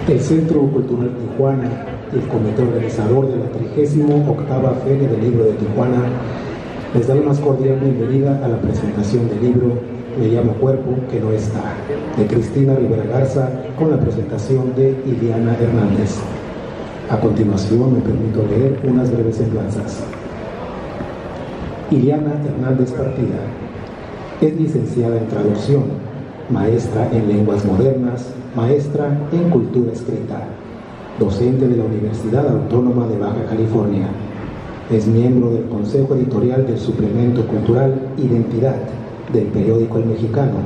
El Centro Cultural Tijuana y el comité organizador de la 38ª Feria del Libro de Tijuana les da la más cordial bienvenida a la presentación del libro Me llamo Cuerpo que no está, de Cristina Rivera Garza, con la presentación de Iliana Hernández. A continuación me permito leer unas breves semblanzas. Iliana Hernández Partida es licenciada en traducción, maestra en lenguas modernas, maestra en cultura escrita, docente de la Universidad Autónoma de Baja California. Es miembro del Consejo Editorial del Suplemento Cultural Identidad del periódico El Mexicano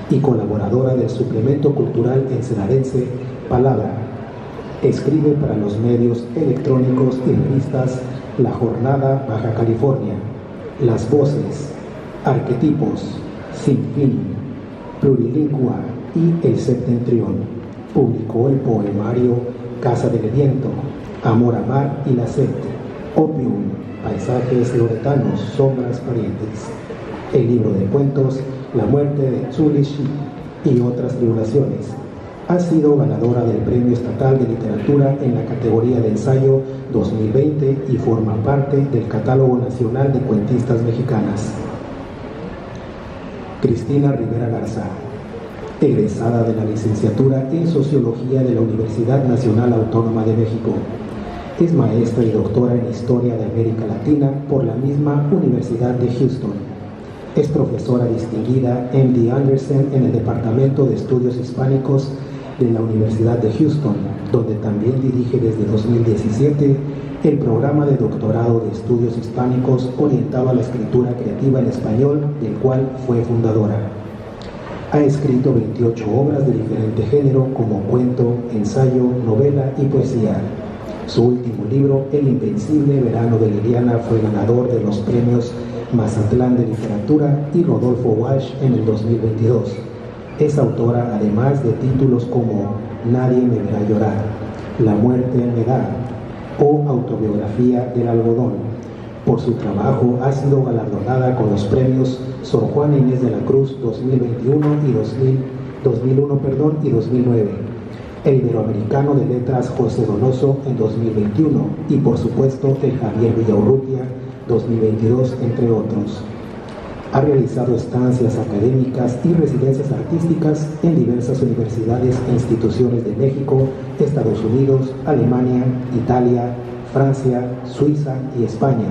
y colaboradora del Suplemento Cultural ensenadense Palabra. Escribe para los medios electrónicos y revistas La Jornada Baja California, Las Voces, Arquetipos, Sin Fin, Plurilingua y El Septentrión. Publicó el poemario Casa del Viento, Amor a Mar y la Sed, Opium, Paisajes Loretanos, Sombras Parientes, el libro de cuentos La Muerte de Zuli Shi y otras tribulaciones. Ha sido ganadora del Premio Estatal de Literatura en la categoría de ensayo 2020 y forma parte del Catálogo Nacional de Cuentistas Mexicanas. Cristina Rivera Garza, egresada de la licenciatura en Sociología de la Universidad Nacional Autónoma de México. Es maestra y doctora en Historia de América Latina por la misma Universidad de Houston. Es profesora distinguida MD Anderson en el Departamento de Estudios Hispánicos de la Universidad de Houston, donde también dirige desde 2017 el programa de doctorado de estudios hispánicos orientado a la escritura creativa en español, del cual fue fundadora. Ha escrito 28 obras de diferente género como cuento, ensayo, novela y poesía. Su último libro, El Invencible Verano de Liliana, fue ganador de los premios Mazatlán de Literatura y Rodolfo Walsh en el 2022. Es autora además de títulos como Nadie me verá llorar, La muerte me da o Autobiografía del algodón. Por su trabajo ha sido galardonada con los premios Sor Juana Inés de la Cruz 2021 y 2009, el Iberoamericano de Letras José Donoso en 2021 y por supuesto el Javier Villaurrutia 2022, entre otros. Ha realizado estancias académicas y residencias artísticas en diversas universidades e instituciones de México, Estados Unidos, Alemania, Italia, Francia, Suiza y España,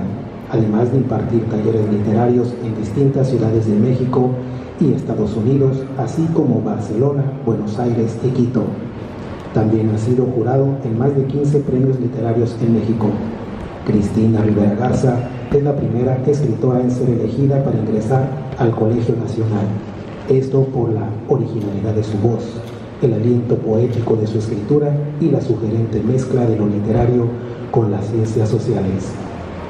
además de impartir talleres literarios en distintas ciudades de México y Estados Unidos, así como Barcelona, Buenos Aires y Quito. También ha sido jurado en más de 15 premios literarios en México. Cristina Rivera Garza es la primera escritora en ser elegida para ingresar al Colegio Nacional. Esto por la originalidad de su voz, el aliento poético de su escritura y la sugerente mezcla de lo literario con las ciencias sociales.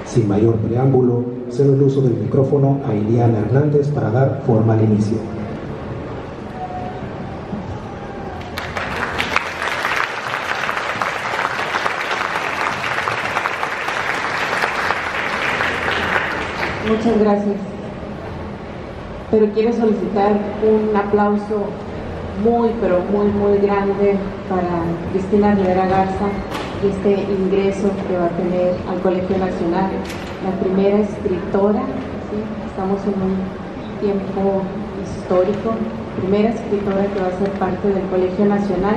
Sin mayor preámbulo, cedo el uso del micrófono a Iliana Hernández para dar forma al inicio. Muchas gracias. Pero quiero solicitar un aplauso muy grande para Cristina Rivera Garza y este ingreso que va a tener al Colegio Nacional. La primera escritora, ¿sí? Estamos en un tiempo histórico, primera escritora que va a ser parte del Colegio Nacional,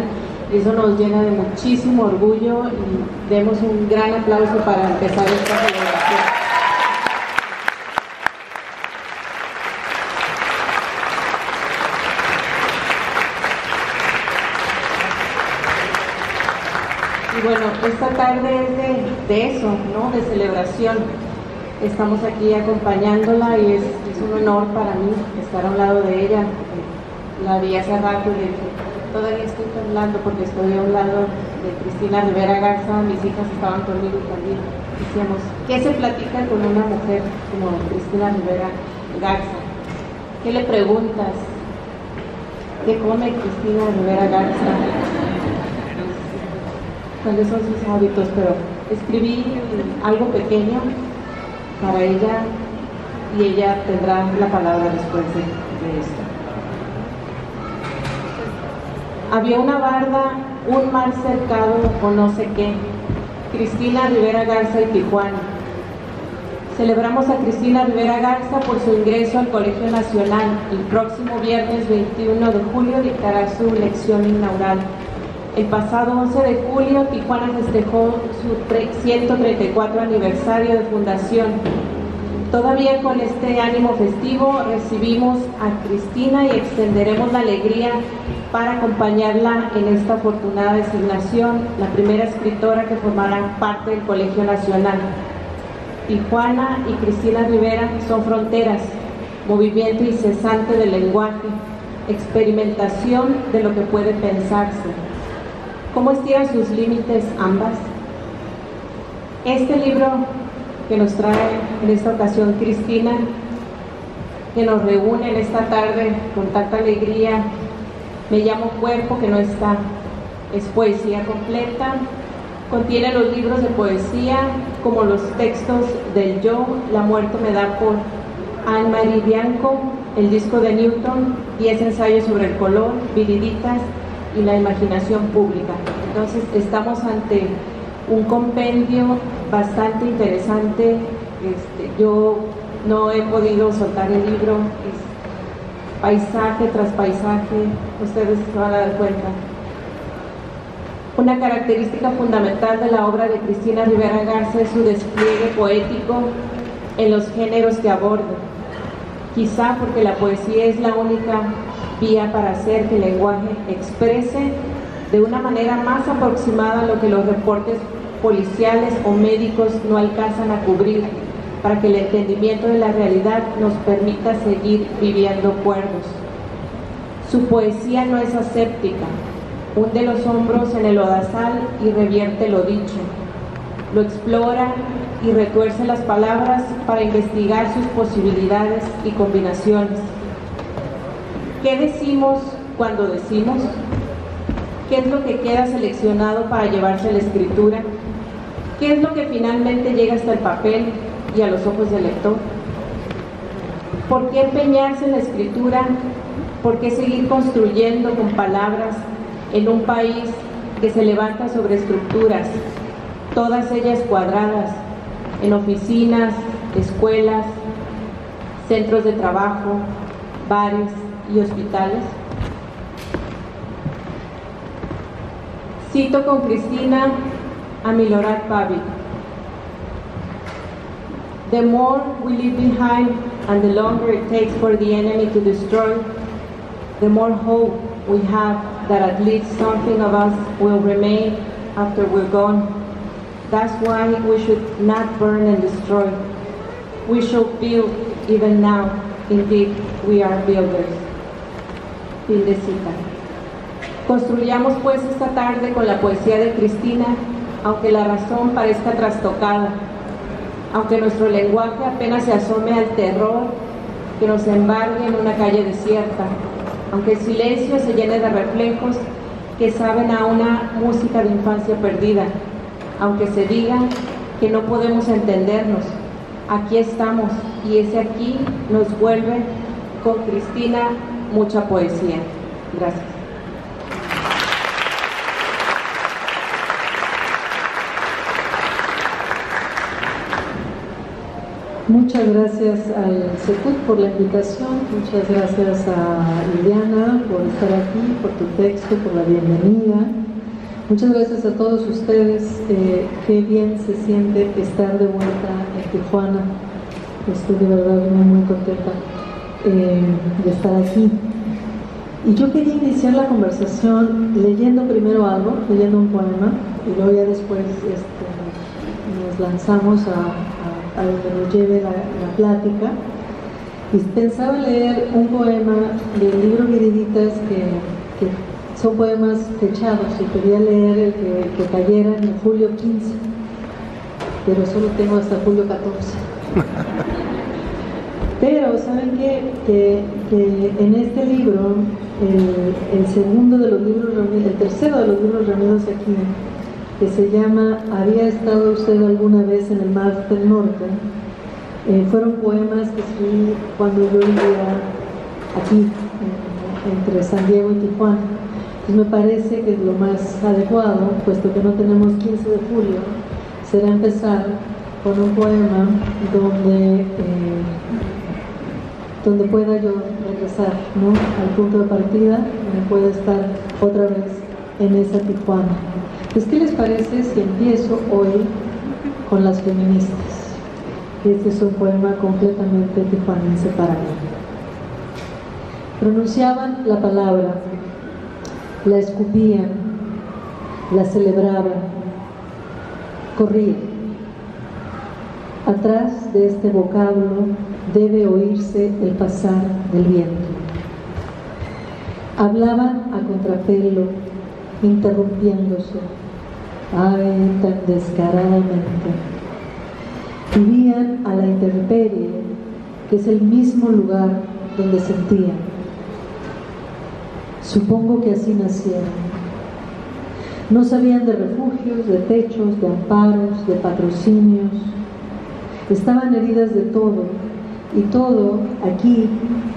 y eso nos llena de muchísimo orgullo, y demos un gran aplauso para empezar esta celebración. Y bueno, esta tarde es de eso, ¿no? De celebración. Estamos aquí acompañándola y es un honor para mí estar a un lado de ella. La vi hace rato y le dije, todavía estoy hablando porque estoy a un lado de Cristina Rivera Garza. Mis hijas estaban conmigo también. Decíamos, ¿qué se platica con una mujer como Cristina Rivera Garza? ¿Qué le preguntas? ¿Qué come Cristina Rivera Garza? ¿Cuáles son sus hábitos? Pero escribí algo pequeño para ella y ella tendrá la palabra después de esto. Había una barda, un mar cercado o no sé qué. Cristina Rivera Garza y Tijuana. Celebramos a Cristina Rivera Garza por su ingreso al Colegio Nacional. El próximo viernes 21 de julio dictará su lección inaugural. El pasado 11 de julio, Tijuana festejó su 134 aniversario de fundación. Todavía con este ánimo festivo recibimos a Cristina y extenderemos la alegría para acompañarla en esta afortunada designación, la primera escritora que formará parte del Colegio Nacional. Tijuana y Cristina Rivera son fronteras, movimiento incesante del lenguaje, experimentación de lo que puede pensarse. ¿Cómo estiran sus límites ambas? Este libro que nos trae en esta ocasión Cristina, que nos reúne en esta tarde con tanta alegría, Me llamo Cuerpo, que no está, es poesía completa. Contiene los libros de poesía, como los textos del Yo, La muerte me da, por Anne-Marie Bianco, el disco de Newton, 10 ensayos sobre el color, Viriditas y la imaginación pública. Entonces estamos ante un compendio bastante interesante. Yo no he podido soltar el libro, es paisaje tras paisaje, ustedes se van a dar cuenta. Una característica fundamental de la obra de Cristina Rivera Garza es su despliegue poético en los géneros que aborda. Quizá porque la poesía es la única vía para hacer que el lenguaje exprese de una manera más aproximada lo que los reportes policiales o médicos no alcanzan a cubrir, para que el entendimiento de la realidad nos permita seguir viviendo cuerdos. Su poesía no es aséptica, hunde los hombros en el lodazal y revierte lo dicho, lo explora y retuerce las palabras para investigar sus posibilidades y combinaciones. ¿Qué decimos cuando decimos? ¿Qué es lo que queda seleccionado para llevarse a la escritura? ¿Qué es lo que finalmente llega hasta el papel y a los ojos del lector? ¿Por qué empeñarse en la escritura? ¿Por qué seguir construyendo con palabras en un país que se levanta sobre estructuras, todas ellas cuadradas, en oficinas, escuelas, centros de trabajo, bares y hospitales? Cito con Cristina a Milorad Pavic. The more we leave behind and the longer it takes for the enemy to destroy, the more hope we have that at least something of us will remain after we're gone. That's why we should not burn and destroy. We should build even now. Indeed, we are builders. Fin de cita. Construyamos pues esta tarde con la poesía de Cristina, aunque la razón parezca trastocada, aunque nuestro lenguaje apenas se asome al terror que nos embargue en una calle desierta, aunque el silencio se llene de reflejos que saben a una música de infancia perdida, aunque se diga que no podemos entendernos, aquí estamos, y ese aquí nos vuelve con Cristina mucha poesía. Gracias. Muchas gracias al CECUT por la invitación, muchas gracias a Liliana por estar aquí, por tu texto, por la bienvenida. Muchas gracias a todos ustedes, qué bien se siente estar de vuelta en Tijuana. Estoy de verdad muy contenta de estar aquí. Y yo quería iniciar la conversación leyendo primero algo, leyendo un poema, y luego ya después nos lanzamos a donde nos lleve la plática. Y pensaba leer un poema del libro Viriditas, que son poemas fechados, y quería leer el que cayera en julio 15, pero solo tengo hasta julio 14. Pero ¿saben qué? Que en este libro, el segundo de los libros reunidos, el tercero de los libros reunidos aquí, que se llama ¿Había estado usted alguna vez en el Mar del Norte?, Fueron poemas que escribí cuando yo vivía aquí, entre San Diego y Tijuana. Entonces me parece que lo más adecuado, puesto que no tenemos 15 de julio, será empezar con un poema donde pueda yo regresar, ¿no?, al punto de partida, donde pueda estar otra vez en esa Tijuana. Pues, ¿qué les parece si empiezo hoy con las feministas? Este es un poema completamente tijuanense para mí. Pronunciaban la palabra, la escupían, la celebraban, corrían. Atrás de este vocablo debe oírse el pasar del viento. Hablaban a contrapelo, interrumpiéndose, ay, tan descaradamente. Vivían a la intemperie, que es el mismo lugar donde sentían. Supongo que así nacieron. No sabían de refugios, de techos, de amparos, de patrocinios. Estaban heridas de todo, y todo aquí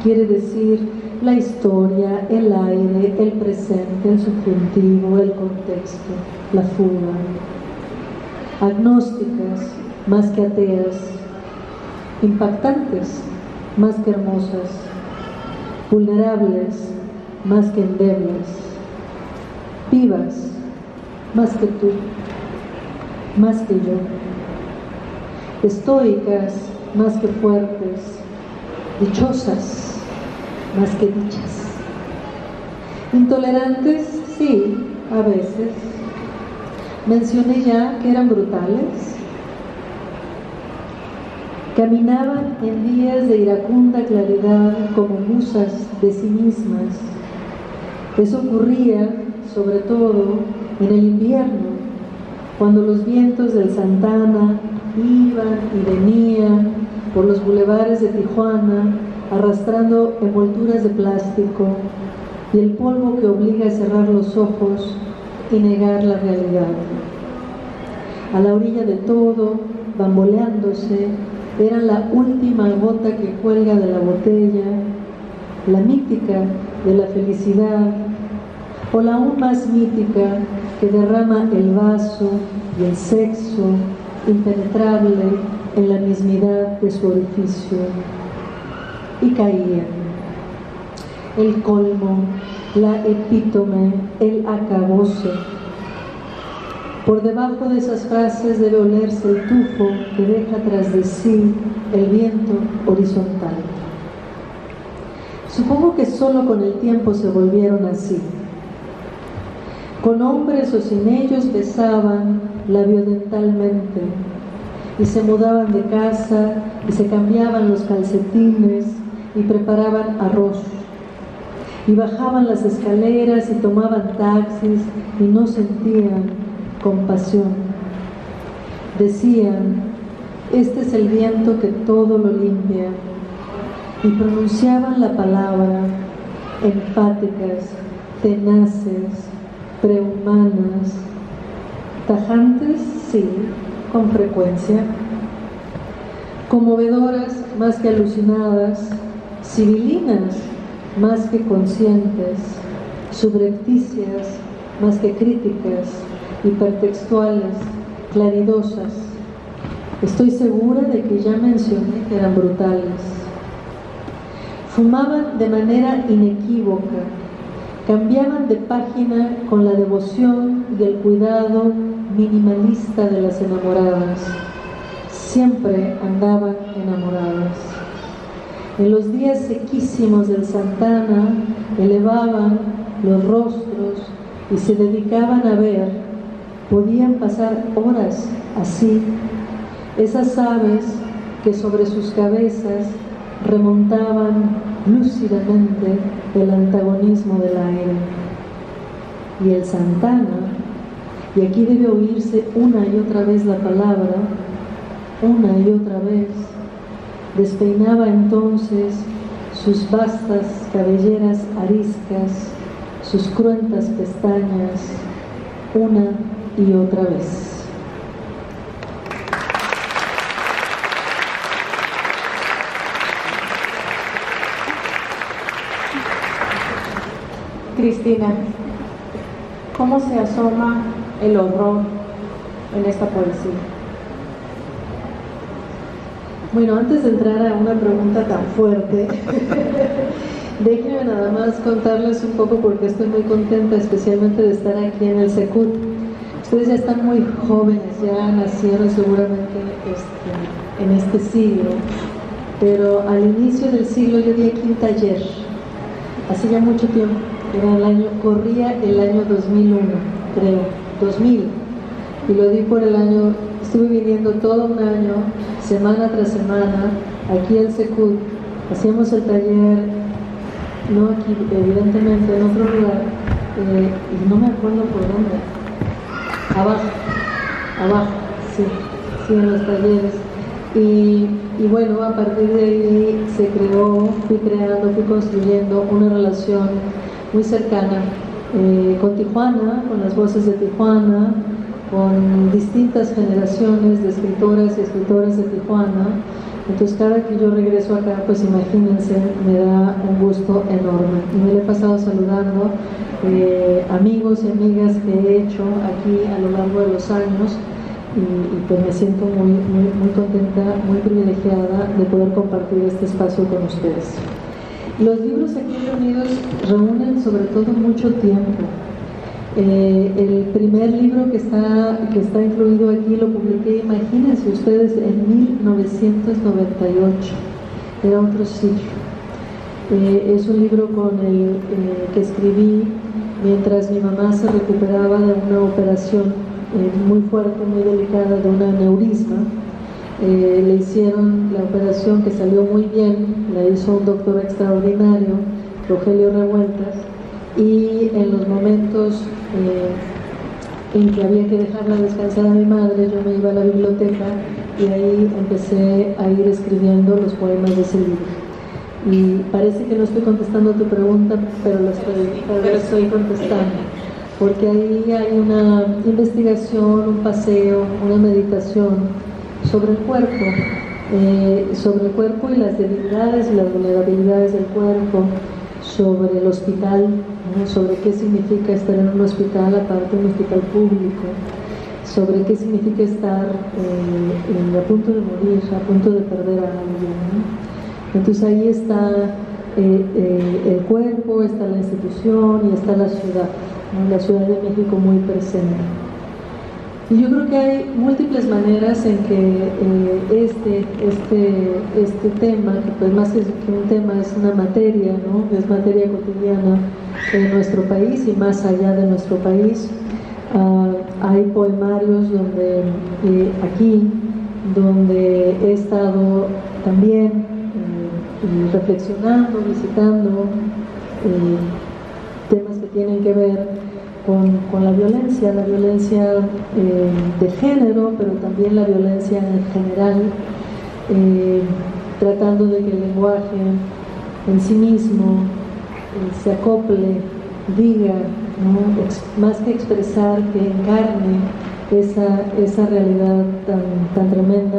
quiere decir la historia, el aire, el presente, el subjuntivo, el contexto, la fuga. Agnósticas más que ateas, impactantes más que hermosas, vulnerables más que endebles, vivas más que tú, más que yo, estoicas más que fuertes, dichosas más que dichas, intolerantes, sí, a veces. Mencioné ya que eran brutales. Caminaban en días de iracunda claridad como musas de sí mismas. Eso ocurría, sobre todo, en el invierno, cuando los vientos del Santana iban y venían por los bulevares de Tijuana, arrastrando envolturas de plástico y el polvo que obliga a cerrar los ojos y negar la realidad. A la orilla de todo, bamboleándose, eran la última gota que cuelga de la botella, la mítica de la felicidad, o la aún más mítica que derrama el vaso y el sexo impenetrable en la mismidad de su orificio. Y caían. El colmo, la epítome, el acabose. Por debajo de esas frases debe olerse el tufo que deja tras de sí el viento horizontal. Supongo que solo con el tiempo se volvieron así. Con hombres o sin ellos besaban labiodentalmente y se mudaban de casa y se cambiaban los calcetines y preparaban arroz y bajaban las escaleras y tomaban taxis y no sentían compasión. Decían, este es el viento que todo lo limpia, y pronunciaban la palabra, enfáticas, tenaces, prehumanas, tajantes, sí, con frecuencia, conmovedoras más que alucinadas, civilinas más que conscientes, subrepticias más que críticas, hipertextuales, claridosas. Estoy segura de que ya mencioné que eran brutales. Fumaban de manera inequívoca, cambiaban de página con la devoción y el cuidado minimalista de las enamoradas. Siempre andaban enamoradas. En los días sequísimos del Santana elevaban los rostros y se dedicaban a ver. Podían pasar horas así, esas aves que sobre sus cabezas remontaban lúcidamente el antagonismo del aire. Y el Santana, y aquí debe oírse una y otra vez la palabra, una y otra vez, despeinaba entonces sus vastas cabelleras ariscas, sus cruentas pestañas, una y otra vez. Cristina, ¿cómo se asoma el horror en esta poesía? Bueno, antes de entrar a una pregunta tan fuerte, déjenme nada más contarles un poco porque estoy muy contenta, especialmente de estar aquí en el Secut. Ustedes ya están muy jóvenes, ya nacieron seguramente en este siglo, pero al inicio del siglo yo di aquí un taller, hace ya mucho tiempo, corría el año 2001, creo, 2000, y lo di por el año, estuve viniendo todo un año, semana tras semana, aquí al Secut, hacíamos el taller, no aquí, evidentemente, en otro lugar, y no me acuerdo por dónde, abajo, sí, en los talleres. Y bueno, a partir de ahí fui construyendo una relación muy cercana con Tijuana, con las voces de Tijuana, con distintas generaciones de escritoras y escritores de Tijuana. Entonces cada que yo regreso acá, pues imagínense, me da un gusto enorme. Y me lo he pasado saludando amigos y amigas que he hecho aquí a lo largo de los años y pues me siento muy contenta, muy privilegiada de poder compartir este espacio con ustedes. Los libros aquí reunidos reúnen sobre todo mucho tiempo. El primer libro que está incluido aquí lo publiqué, imagínense ustedes, en 1998, era otro siglo. Es un libro con el que escribí mientras mi mamá se recuperaba de una operación muy fuerte, muy delicada, de un aneurisma. Le hicieron la operación que salió muy bien, la hizo un doctor extraordinario, Rogelio Revueltas, y en los momentos en que había que dejarla descansar a mi madre, yo me iba a la biblioteca y ahí empecé a ir escribiendo los poemas de ese libro. Y parece que no estoy contestando a tu pregunta, pero la estoy contestando, porque ahí hay una investigación, un paseo, una meditación sobre el cuerpo y las debilidades y las vulnerabilidades del cuerpo, sobre el hospital, ¿no? Sobre qué significa estar en un hospital, aparte de un hospital público, sobre qué significa estar a punto de morir, a punto de perder a alguien, ¿no? Entonces ahí está el cuerpo, está la institución y está la ciudad, ¿no? La Ciudad de México muy presente. Y yo creo que hay múltiples maneras en que este tema, que pues más que un tema es una materia, ¿no? Es materia cotidiana en nuestro país y más allá de nuestro país. Hay poemarios donde he estado también reflexionando, visitando temas que tienen que ver con la violencia de género, pero también la violencia en general, tratando de que el lenguaje en sí mismo se acople, diga, ¿no? Más que expresar, que encarne esa realidad tan tremenda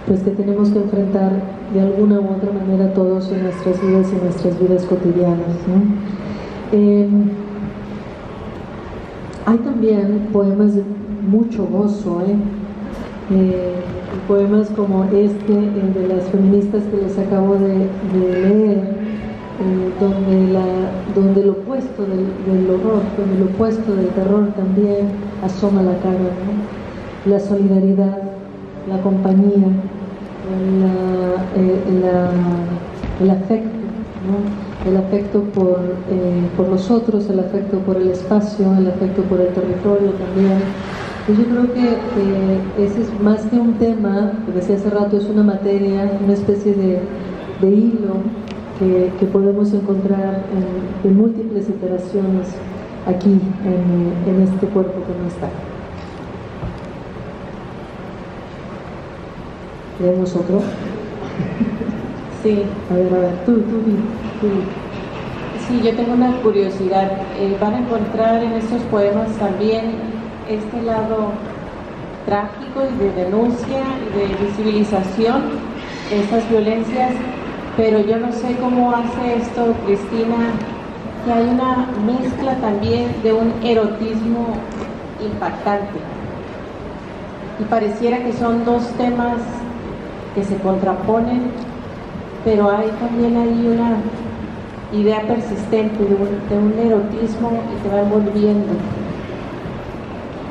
que tenemos que enfrentar de alguna u otra manera todos en nuestras vidas y nuestras vidas cotidianas, ¿no? Hay también poemas de mucho gozo, poemas como el de las feministas que les acabo de leer, donde el opuesto del horror, donde el opuesto del terror también asoma la cara, ¿no? La solidaridad, la compañía, el afecto, ¿no? El afecto por los otros, el afecto por el espacio, el afecto por el territorio también. Y yo creo que ese es más que un tema, como decía hace rato, es una materia, una especie de hilo que podemos encontrar en múltiples iteraciones aquí en este cuerpo que no está. ¿Leemos otro? Sí. A ver, tú. Sí, yo tengo una curiosidad. Van a encontrar en estos poemas también este lado trágico y de denuncia y de visibilización de estas violencias, pero yo no sé cómo hace esto Cristina que hay una mezcla también de un erotismo impactante. Y pareciera que son dos temas que se contraponen, pero hay también ahí una idea persistente de un erotismo que te va envolviendo.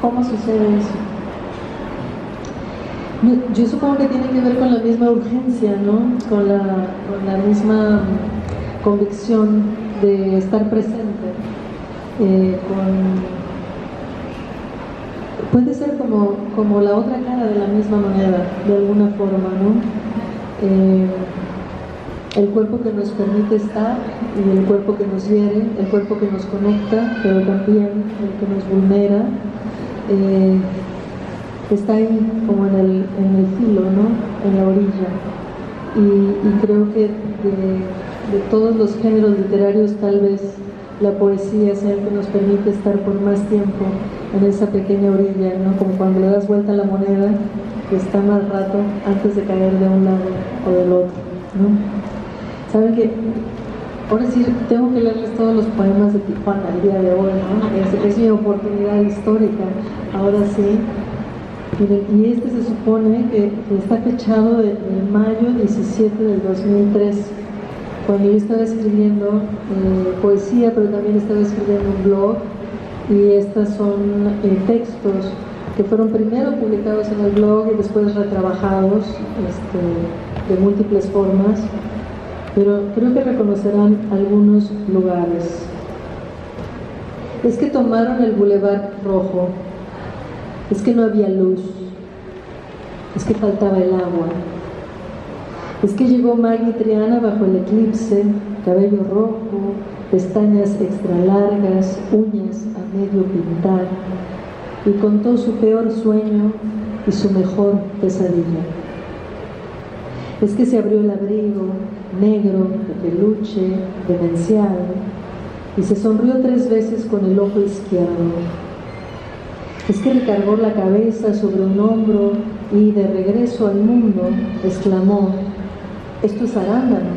¿Cómo sucede eso? Yo supongo que tiene que ver con la misma urgencia, ¿no? Con la misma convicción de estar presente. Puede ser como la otra cara de la misma moneda, de alguna forma, ¿no? El cuerpo que nos permite estar y el cuerpo que nos hiere, el cuerpo que nos conecta, pero también el que nos vulnera. Está ahí como en el filo, ¿no? En la orilla. Y creo que de todos los géneros literarios, tal vez la poesía sea el que nos permite estar por más tiempo en esa pequeña orilla, ¿no? Como cuando le das vuelta a la moneda, que está más rato antes de caer de un lado o del otro, ¿no? Saben que ahora sí tengo que leerles todos los poemas de Tijuana el día de hoy, ¿no? Es mi oportunidad histórica, ahora sí. Y este se supone que está fechado de mayo 17 del 2003, cuando yo estaba escribiendo poesía, pero también estaba escribiendo un blog, y estos son textos que fueron primero publicados en el blog y después retrabajados de múltiples formas, pero creo que reconocerán algunos lugares. Es que tomaron el Boulevard Rojo, es que no había luz, es que faltaba el agua, es que llegó Maggie Triana bajo el eclipse, cabello rojo, pestañas extra largas, uñas a medio pintar, y contó su peor sueño y su mejor pesadilla. Es que se abrió el abrigo, negro, de peluche, demencial, y se sonrió 3 veces con el ojo izquierdo. Es que recargó la cabeza sobre un hombro y de regreso al mundo exclamó: esto es arándano,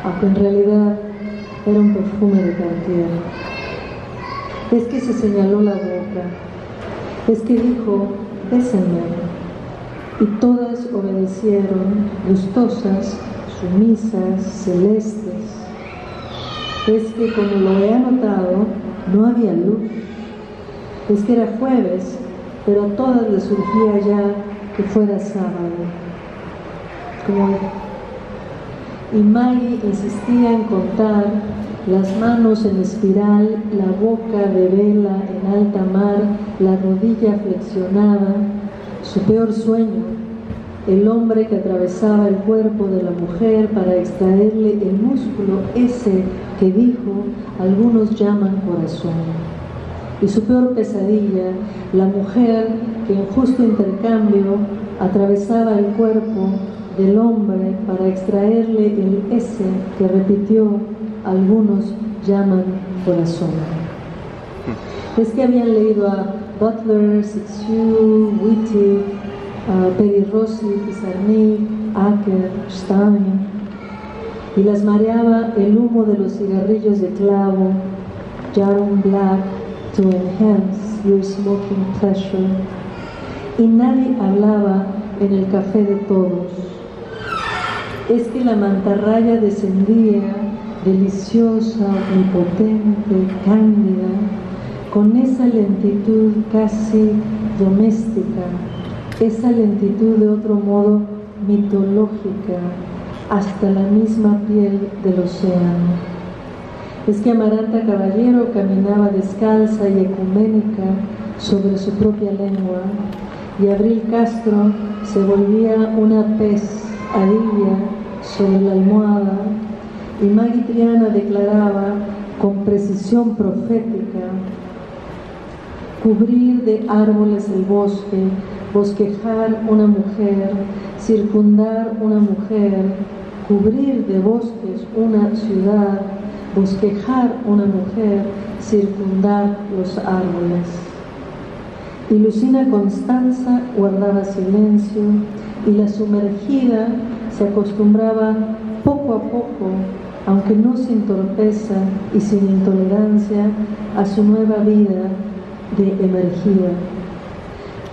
aunque en realidad era un perfume de Cartier. Es que se señaló la boca, es que dijo: bésame, y todas obedecieron, gustosas, sumisas, celestes. Es que, como lo he anotado, no había luz. Es que era jueves, pero a todas les surgía ya que fuera sábado. Y Maggie insistía en contar, las manos en espiral, la boca de vela en alta mar, la rodilla flexionada, su peor sueño, el hombre que atravesaba el cuerpo de la mujer para extraerle el músculo ese que dijo, algunos llaman corazón. Y su peor pesadilla, la mujer que en justo intercambio atravesaba el cuerpo del hombre para extraerle el ese que repitió, algunos llaman corazón. Es que habían leído a Butler, Cixous, Wittig, Peri Rossi, Pizarnik, Acker, Stein, y las mareaba el humo de los cigarrillos de clavo, Jaron Black, to enhance your smoking pleasure. Y nadie hablaba en el café de todos. Es que la mantarraya descendía, deliciosa, omnipotente, cándida, con esa lentitud casi doméstica, esa lentitud de otro modo mitológica, hasta la misma piel del océano. Es que Amaranta Caballero caminaba descalza y ecuménica sobre su propia lengua, y Abril Castro se volvía una pez arilla sobre la almohada, y Maggie Triana declaraba con precisión profética: cubrir de árboles el bosque, bosquejar una mujer, circundar una mujer, cubrir de bosques una ciudad, bosquejar una mujer, circundar los árboles. Y Lucina Constanza guardaba silencio, y la sumergida se acostumbraba poco a poco aunque no sin torpeza y sin intolerancia, a su nueva vida de emergía.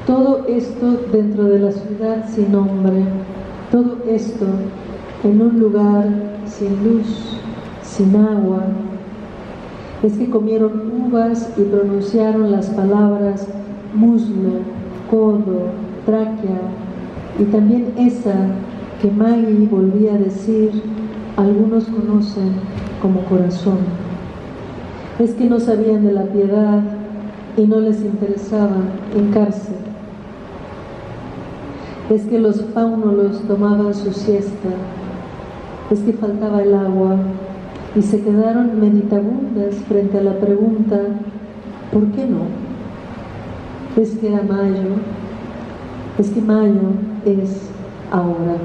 Todo esto dentro de la ciudad sin nombre, todo esto en un lugar sin luz, sin agua. Es que comieron uvas y pronunciaron las palabras muslo, codo, tráquea, y también esa que Maggie volvía a decir, algunos conocen como corazón. Es que no sabían de la piedad y no les interesaba hincarse. Es que los faunolos tomaban su siesta. Es que faltaba el agua y se quedaron meditabundas frente a la pregunta, ¿por qué no? Es que era mayo, es que mayo es ahora.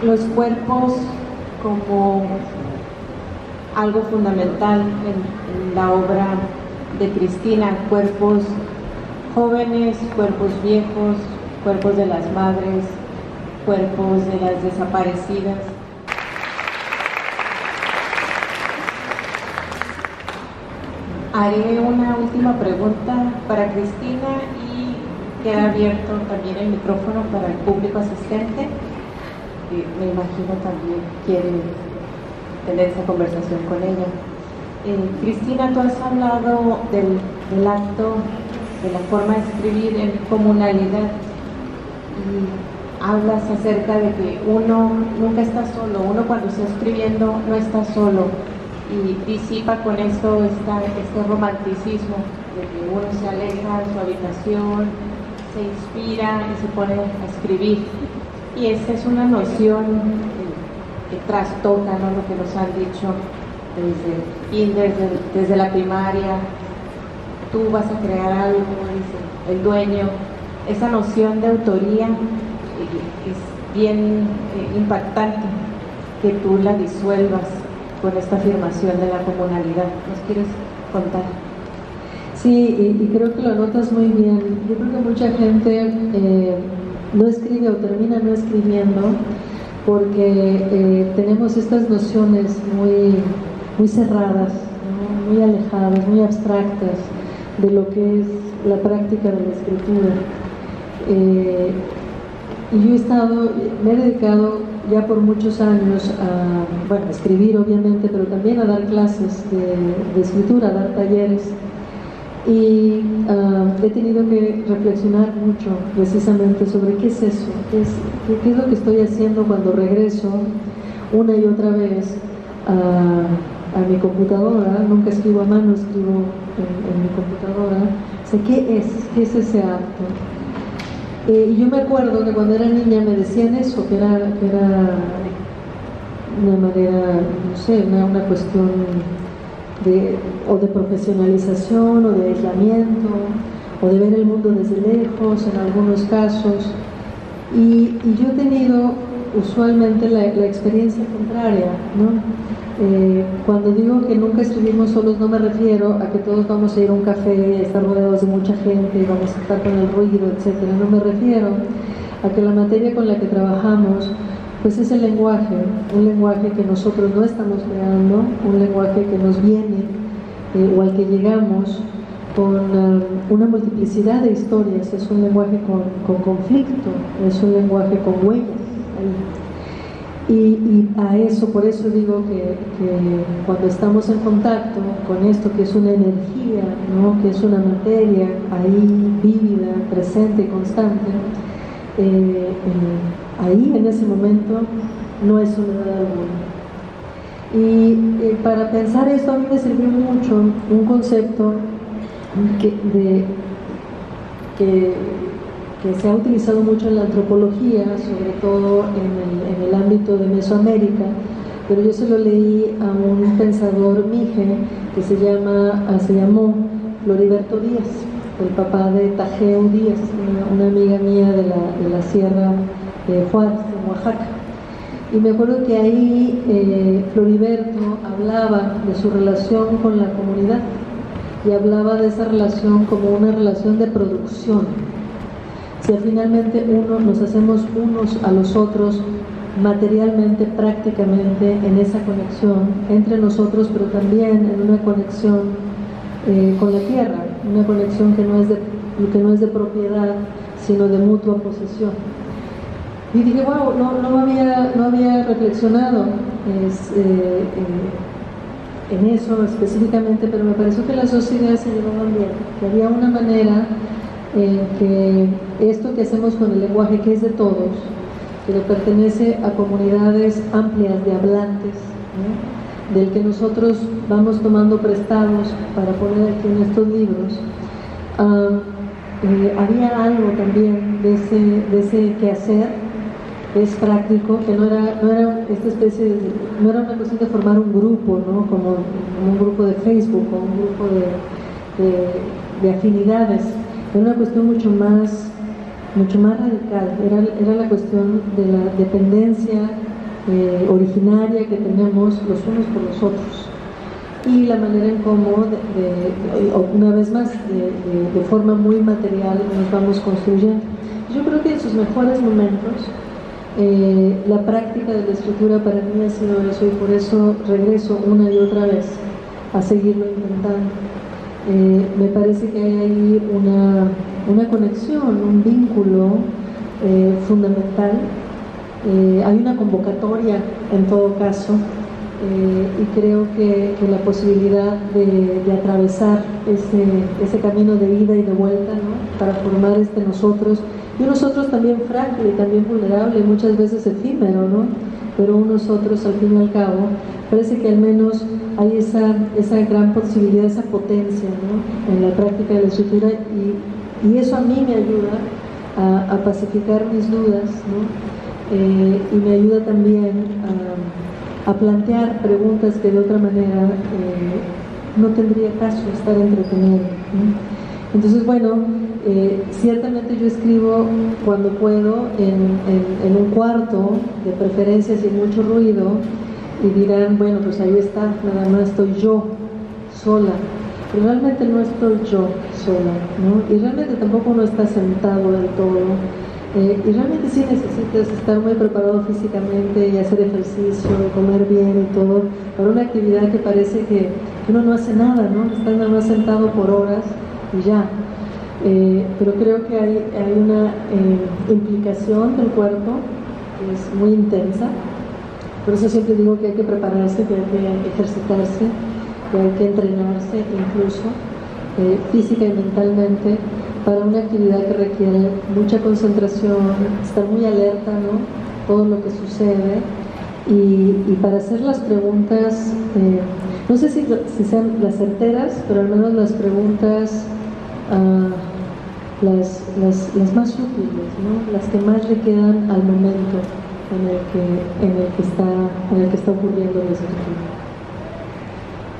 Los cuerpos como algo fundamental en la obra de Cristina, cuerpos jóvenes, cuerpos viejos, cuerpos de las madres, cuerpos de las desaparecidas. Haré una última pregunta para Cristina y queda abierto también el micrófono para el público asistente. Me imagino también quiere tener esa conversación con ella. Cristina, tú has hablado del acto, de la forma de escribir en comunalidad y hablas acerca de que uno nunca está solo, uno cuando está escribiendo no está solo y disipa con eso este romanticismo de que uno se aleja de su habitación, se inspira y se pone a escribir. Y esa es una noción que trastoca, ¿no?, lo que nos han dicho desde la primaria. Tú vas a crear algo, dice el dueño. Esa noción de autoría es bien impactante que tú la disuelvas con esta afirmación de la comunalidad. ¿Nos quieres contar? Sí, y creo que lo notas muy bien. Yo creo que mucha gente no escribe o termina no escribiendo porque tenemos estas nociones muy cerradas, ¿no?, muy alejadas, muy abstractas de lo que es la práctica de la escritura. Y yo me he dedicado ya por muchos años a escribir obviamente, pero también a dar clases de escritura, a dar talleres. Y he tenido que reflexionar mucho precisamente sobre qué es eso, qué es lo que estoy haciendo cuando regreso una y otra vez a mi computadora. Nunca escribo a mano, escribo en mi computadora. O sea, ¿qué es ese acto? Y yo me acuerdo que cuando era niña me decían eso, que era una manera, no sé, una cuestión de profesionalización o de aislamiento o de ver el mundo desde lejos en algunos casos, y yo he tenido usualmente la experiencia contraria, ¿no? Cuando digo que nunca estuvimos solos no me refiero a que todos vamos a ir a un café, a estar rodeados de mucha gente y vamos a estar con el ruido, etcétera. No me refiero a que la materia con la que trabajamos pues es el lenguaje, un lenguaje que nosotros no estamos creando, un lenguaje que nos viene o al que llegamos con una multiplicidad de historias. Es un lenguaje con conflicto, es un lenguaje con huellas. Y a eso, por eso digo que cuando estamos en contacto con esto que es una energía, ¿no?, que es una materia ahí vívida, presente y constante, ahí en ese momento no es soledad alguna. Y para pensar esto a mí me sirvió mucho un concepto que se ha utilizado mucho en la antropología, sobre todo en el ámbito de Mesoamérica, pero yo se lo leí a un pensador mije que se llamó Floriberto Díaz, el papá de Tajeo Díaz, una amiga mía de la sierra de Juárez, en Oaxaca. Y me acuerdo que ahí Floriberto hablaba de su relación con la comunidad, y hablaba de esa relación como una relación de producción. Si finalmente nos hacemos unos a los otros materialmente, prácticamente, en esa conexión entre nosotros, pero también en una conexión con la tierra, una conexión que no es de propiedad, sino de mutua posesión. Y dije, wow, no había reflexionado en eso específicamente, pero me pareció que las dos ideas se llevaban bien, que había una manera en que esto que hacemos con el lenguaje, que es de todos, que le pertenece a comunidades amplias de hablantes, ¿no?, del que nosotros vamos tomando prestados para poner aquí en estos libros, había algo también de ese quehacer, es práctico, que no era esta especie de, no era una cuestión de formar un grupo, ¿no?, como un grupo de Facebook o un grupo de afinidades. Era una cuestión mucho más radical, era la cuestión de la dependencia originaria que tenemos los unos por los otros, y la manera en cómo, una vez más, de forma muy material nos vamos construyendo. Yo creo que en sus mejores momentos la práctica de la escritura para mí ha sido eso, y por eso regreso una y otra vez a seguirlo intentando. Me parece que hay ahí una conexión, un vínculo fundamental. Hay una convocatoria en todo caso, y creo que la posibilidad de atravesar ese camino de ida y de vuelta, ¿no?, para formar nosotros, y un nosotros también frágil y también vulnerable, muchas veces efímero, ¿no?, pero un nosotros al fin y al cabo, parece que al menos hay esa gran posibilidad, esa potencia, ¿no?, en la práctica de la escritura, y eso a mí me ayuda a pacificar mis dudas, ¿no?, y me ayuda también a plantear preguntas que de otra manera no tendría caso estar entreteniendo, ¿no? Entonces, bueno, ciertamente yo escribo cuando puedo en un cuarto, de preferencia sin mucho ruido, y dirán, bueno, pues ahí está, nada más estoy yo sola, pero realmente no estoy yo sola, ¿no? Y realmente tampoco uno está sentado del todo. Y realmente sí necesitas estar muy preparado físicamente y hacer ejercicio, comer bien y todo, para una actividad que parece que uno no hace nada, ¿no? Estás nada más sentado por horas y ya. Pero creo que hay una implicación del cuerpo que es muy intensa. Por eso siempre digo que hay que prepararse, que hay que ejercitarse, que hay que entrenarse incluso física y mentalmente, para una actividad que requiere mucha concentración, estar muy alerta, ¿no?, todo lo que sucede, y para hacer las preguntas, no sé si sean las certeras, pero al menos las preguntas las más útiles, ¿no?, las que más le quedan al momento en el que está ocurriendo la escritura.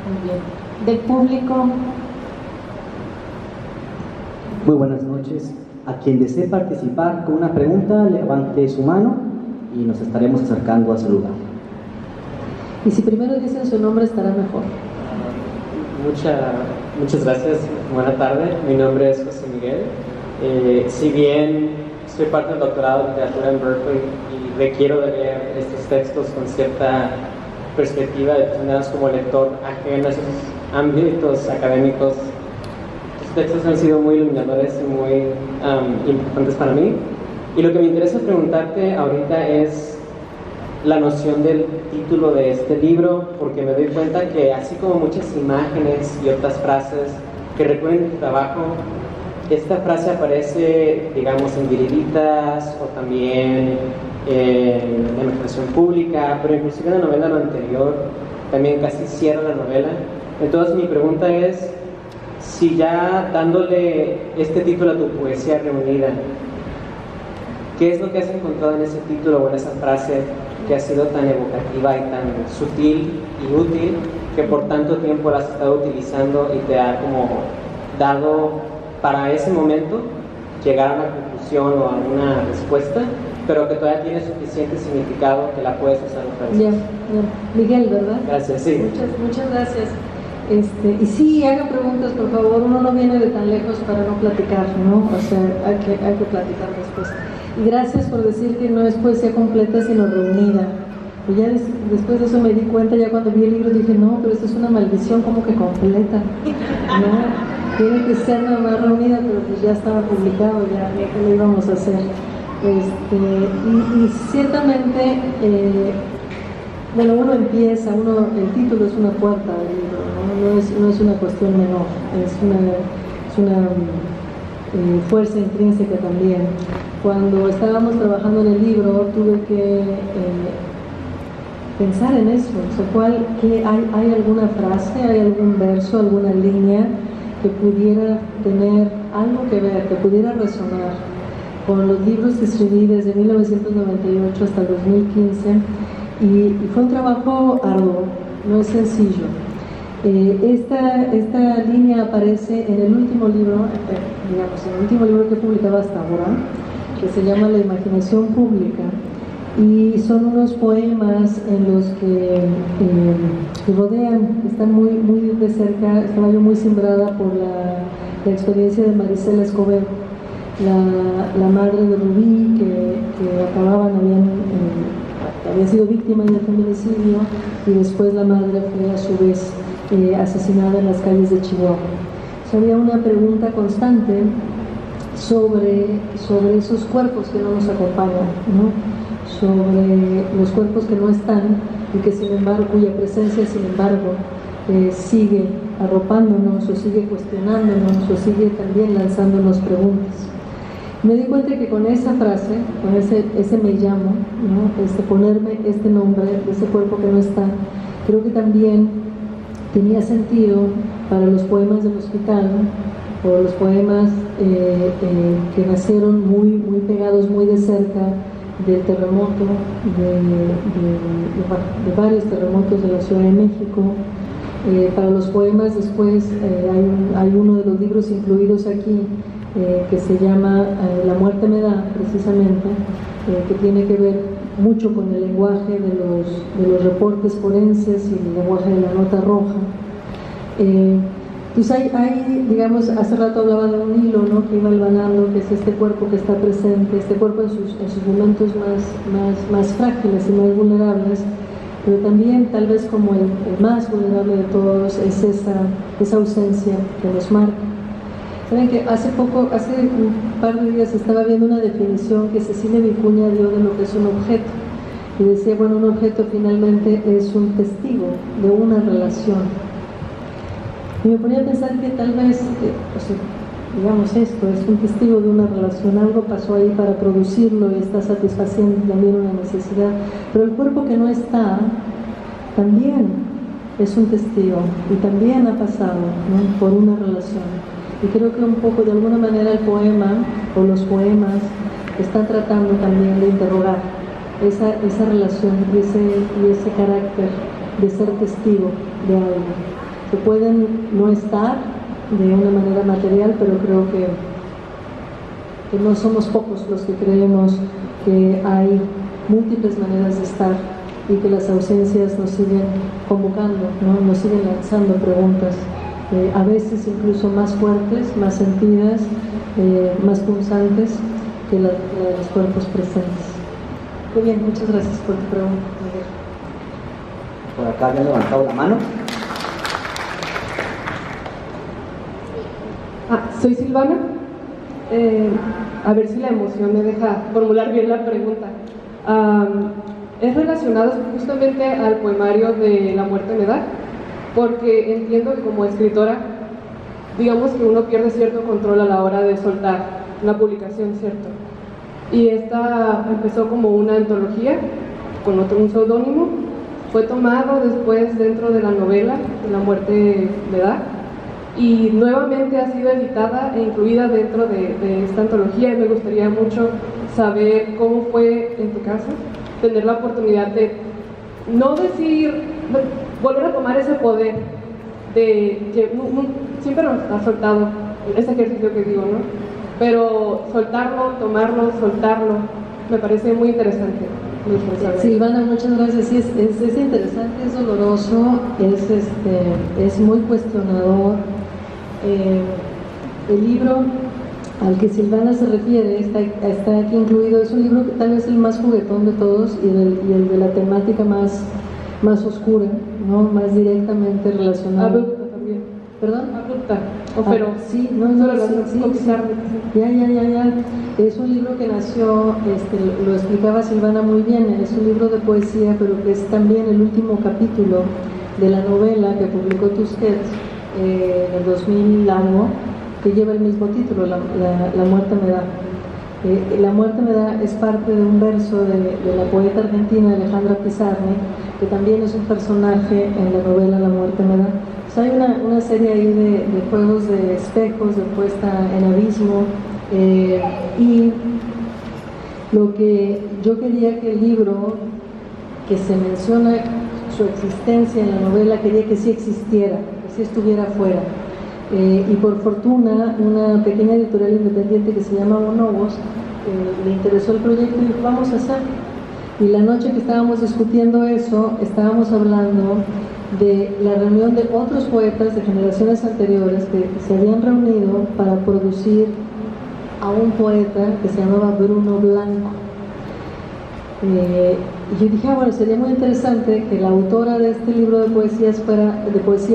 Muy bien. Del público. Muy buenas noches. A quien desee participar con una pregunta, levante su mano y nos estaremos acercando a su lugar. Y si primero dicen su nombre, estará mejor. Muchas gracias. Buenas tardes. Mi nombre es José Miguel. Si bien soy parte del doctorado de literatura en Berkeley y requiero de leer estos textos con cierta perspectiva, determinados como lector ajeno a esos ámbitos académicos, textos han sido muy iluminadores y muy importantes para mí. Y lo que me interesa preguntarte ahorita es la noción del título de este libro, porque me doy cuenta que así como muchas imágenes y otras frases que recuerden tu trabajo, esta frase aparece, digamos, en Viriditas o también en la imaginación pública, pero inclusive en la novela lo anterior también casi cierra la novela. Entonces mi pregunta es, si ya dándole este título a tu poesía reunida, ¿qué es lo que has encontrado en ese título o en esa frase que ha sido tan evocativa y tan sutil y útil que por tanto tiempo la has estado utilizando y te ha como dado para ese momento llegar a una conclusión o a una respuesta, pero que todavía tiene suficiente significado que la puedes usar otra vez? Ya. Miguel, ¿verdad? Gracias, sí. Muchas gracias. Y sí, hagan preguntas, por favor. Uno no viene de tan lejos para no platicar, ¿no? O sea, hay que platicar después. Y gracias por decir que no es poesía completa, sino reunida. Pues ya después de eso me di cuenta, ya cuando vi el libro dije, no, pero esto es una maldición como que completa, ¿no? Tiene que ser nada más reunida, pero pues ya estaba publicado, ya que lo íbamos a hacer. Y ciertamente, bueno, uno empieza, el título es una puerta del libro, ¿no? No es una cuestión menor, es una fuerza intrínseca también. Cuando estábamos trabajando en el libro, tuve que pensar en eso, o sea, ¿hay alguna frase, hay algún verso, alguna línea que pudiera tener algo que ver, que pudiera resonar con los libros que escribí desde 1998 hasta el 2015, y fue un trabajo arduo, no es sencillo. Esta línea aparece en el último libro, que he publicado hasta ahora, que se llama La imaginación pública, y son unos poemas en los que rodean, están muy, muy de cerca, estaba yo muy simbrada por la experiencia de Marisela Escobedo, la madre de Rubí, que había sido víctima de un feminicidio, y después la madre fue a su vez asesinada en las calles de Chihuahua. O sea, había una pregunta constante sobre esos cuerpos que no nos acompañan, ¿no? Sobre los cuerpos que no están y que sin embargo, cuya presencia sin embargo sigue arropándonos, o sigue cuestionándonos, o sigue también lanzándonos preguntas. Me di cuenta que con esa frase, con ese me llamo, ¿no? Ponerme este nombre de ese cuerpo que no está, creo que también tenía sentido para los poemas del hospital, o los poemas que nacieron muy, muy pegados, muy de cerca del terremoto, de varios terremotos de la Ciudad de México. Para los poemas después hay uno de los libros incluidos aquí que se llama La muerte me da, precisamente, que tiene que ver mucho con el lenguaje de los reportes forenses y el lenguaje de la nota roja. Pues hay, digamos, hace rato hablaba de un hilo, ¿no?, que iba hilvanando, que es este cuerpo que está presente, este cuerpo en sus momentos más frágiles y más vulnerables, pero también tal vez como el más vulnerable de todos es esa ausencia que nos marca. Saben que hace un par de días estaba viendo una definición que Cecilia Vicuña dio de lo que es un objeto, y decía, bueno, un objeto finalmente es un testigo de una relación. Y me ponía a pensar que tal vez, digamos, esto es un testigo de una relación, algo pasó ahí para producirlo y está satisfaciendo también una necesidad, pero el cuerpo que no está también es un testigo y también ha pasado, ¿no?, por una relación. Y creo que un poco, de alguna manera, el poema o los poemas están tratando también de interrogar esa relación y ese carácter de ser testigo de algo, que pueden no estar de una manera material, pero creo que no somos pocos los que creemos que hay múltiples maneras de estar y que las ausencias nos siguen convocando, ¿no?, nos siguen lanzando preguntas, a veces incluso más fuertes, más sentidas, más punzantes que la de los cuerpos presentes. Muy bien, muchas gracias por tu pregunta, Miguel. Por acá habían levantado la mano. Soy Silvana. A ver si la emoción me deja formular bien la pregunta. Es relacionado justamente al poemario de La muerte me da, porque entiendo que como escritora, digamos que uno pierde cierto control a la hora de soltar una publicación, ¿cierto? Y esta empezó como una antología con un seudónimo, fue tomado después dentro de la novela de La muerte me da, y nuevamente ha sido editada e incluida dentro de esta antología. Y me gustaría mucho saber cómo fue en tu caso tener la oportunidad de no decir, volver a tomar ese poder de siempre nos ha soltado ese ejercicio que digo, ¿no? Pero soltarlo, tomarlo, soltarlo, me parece muy interesante. Silvana, muchas gracias. Sí, es interesante, es doloroso, es muy cuestionador. El libro al que Silvana se refiere está aquí incluido. Es un libro que tal vez el más juguetón de todos y el de la temática más oscura, ¿no? Más directamente relacionada. Abrupta también. ¿Perdón? Abrupta. O feroz. Sí, sí. Ya. Es un libro que nació, lo explicaba Silvana muy bien, es un libro de poesía, pero que es también el último capítulo de la novela que publicó Tusquets en el 2000 algo, que lleva el mismo título, La muerte me da. La muerte me da es parte de un verso de la poeta argentina Alejandra Pizarnik, que también es un personaje en la novela La muerte me da. Pues hay una serie ahí de juegos de espejos, de puesta en abismo, y lo que yo quería que el libro, que se menciona su existencia en la novela, quería que sí existiera, que sí estuviera afuera. Y por fortuna, una pequeña editorial independiente que se llama Bonobos le interesó el proyecto y dijo, vamos a hacer. Y la noche que estábamos discutiendo eso, estábamos hablando de la reunión de otros poetas de generaciones anteriores que se habían reunido para producir a un poeta que se llamaba Bruno Blanco. Y yo dije, bueno, sería muy interesante que la autora de este libro de poesía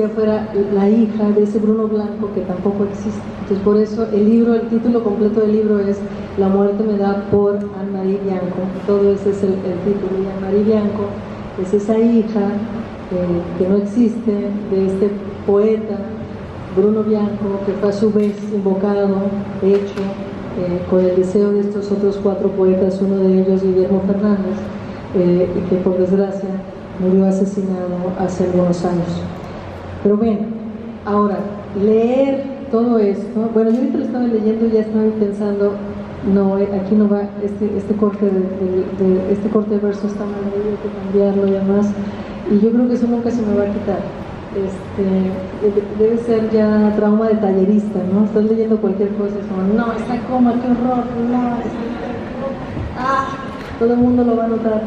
fuera la hija de ese Bruno Blanco que tampoco existe. Entonces por eso el título completo del libro es La muerte me da, por Anne-Marie Bianco. Todo ese es el título. Y Anne-Marie Bianco es esa hija que no existe de este poeta Bruno Bianco, que fue a su vez invocado, hecho, con el deseo de estos otros 4 poetas, uno de ellos Guillermo Fernández, que por desgracia murió asesinado hace algunos años. Pero bueno, ahora, leer todo esto, bueno, yo ahorita lo estaba leyendo y ya estaba pensando, no, aquí no va, este corte de verso está mal, hay que cambiarlo y demás, y yo creo que eso nunca se me va a quitar. Debe ser ya trauma de tallerista, ¿no? Estás leyendo cualquier cosa y como, no, esta coma, qué horror, no, todo el mundo lo va a notar.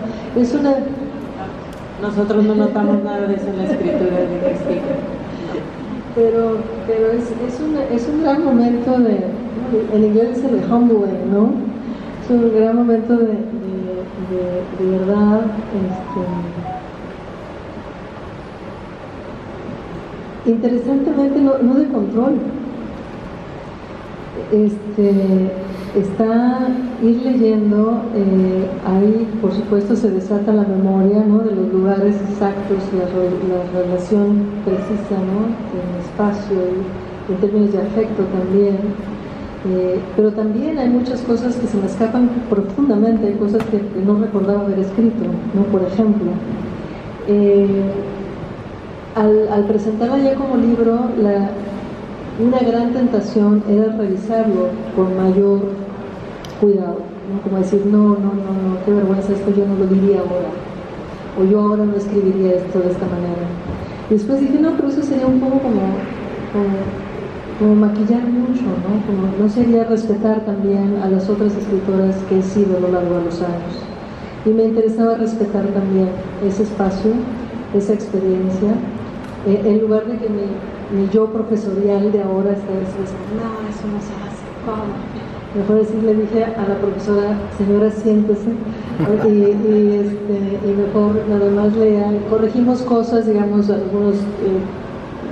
Nosotros no notamos nada de eso en la escritura de Cristina. Pero es un gran momento en inglés dice el humbling, ¿no? Es un gran momento de verdad, interesantemente no de control. Está ir leyendo, ahí por supuesto se desata la memoria, ¿no? De los lugares exactos, la relación precisa, ¿no? En espacio y en términos de afecto también, pero también hay muchas cosas que se me escapan profundamente, hay cosas que no recordaba haber escrito, ¿no? Por ejemplo, al presentarla ya como libro, una gran tentación era revisarlo con mayor cuidado, ¿no? Como decir, no, qué vergüenza, esto yo no lo diría ahora, o yo ahora no escribiría esto de esta manera. Y después dije, no, pero eso sería un poco como maquillar mucho, ¿no? Como no sería respetar también a las otras escritoras que he sido a lo largo de los años. Y me interesaba respetar también ese espacio, esa experiencia, en lugar de que mi yo profesorial de ahora está diciendo, no, eso no se hace, ¿cómo? Mejor le dije a la profesora, señora, siéntese, y mejor nada más corregimos cosas, digamos, algunos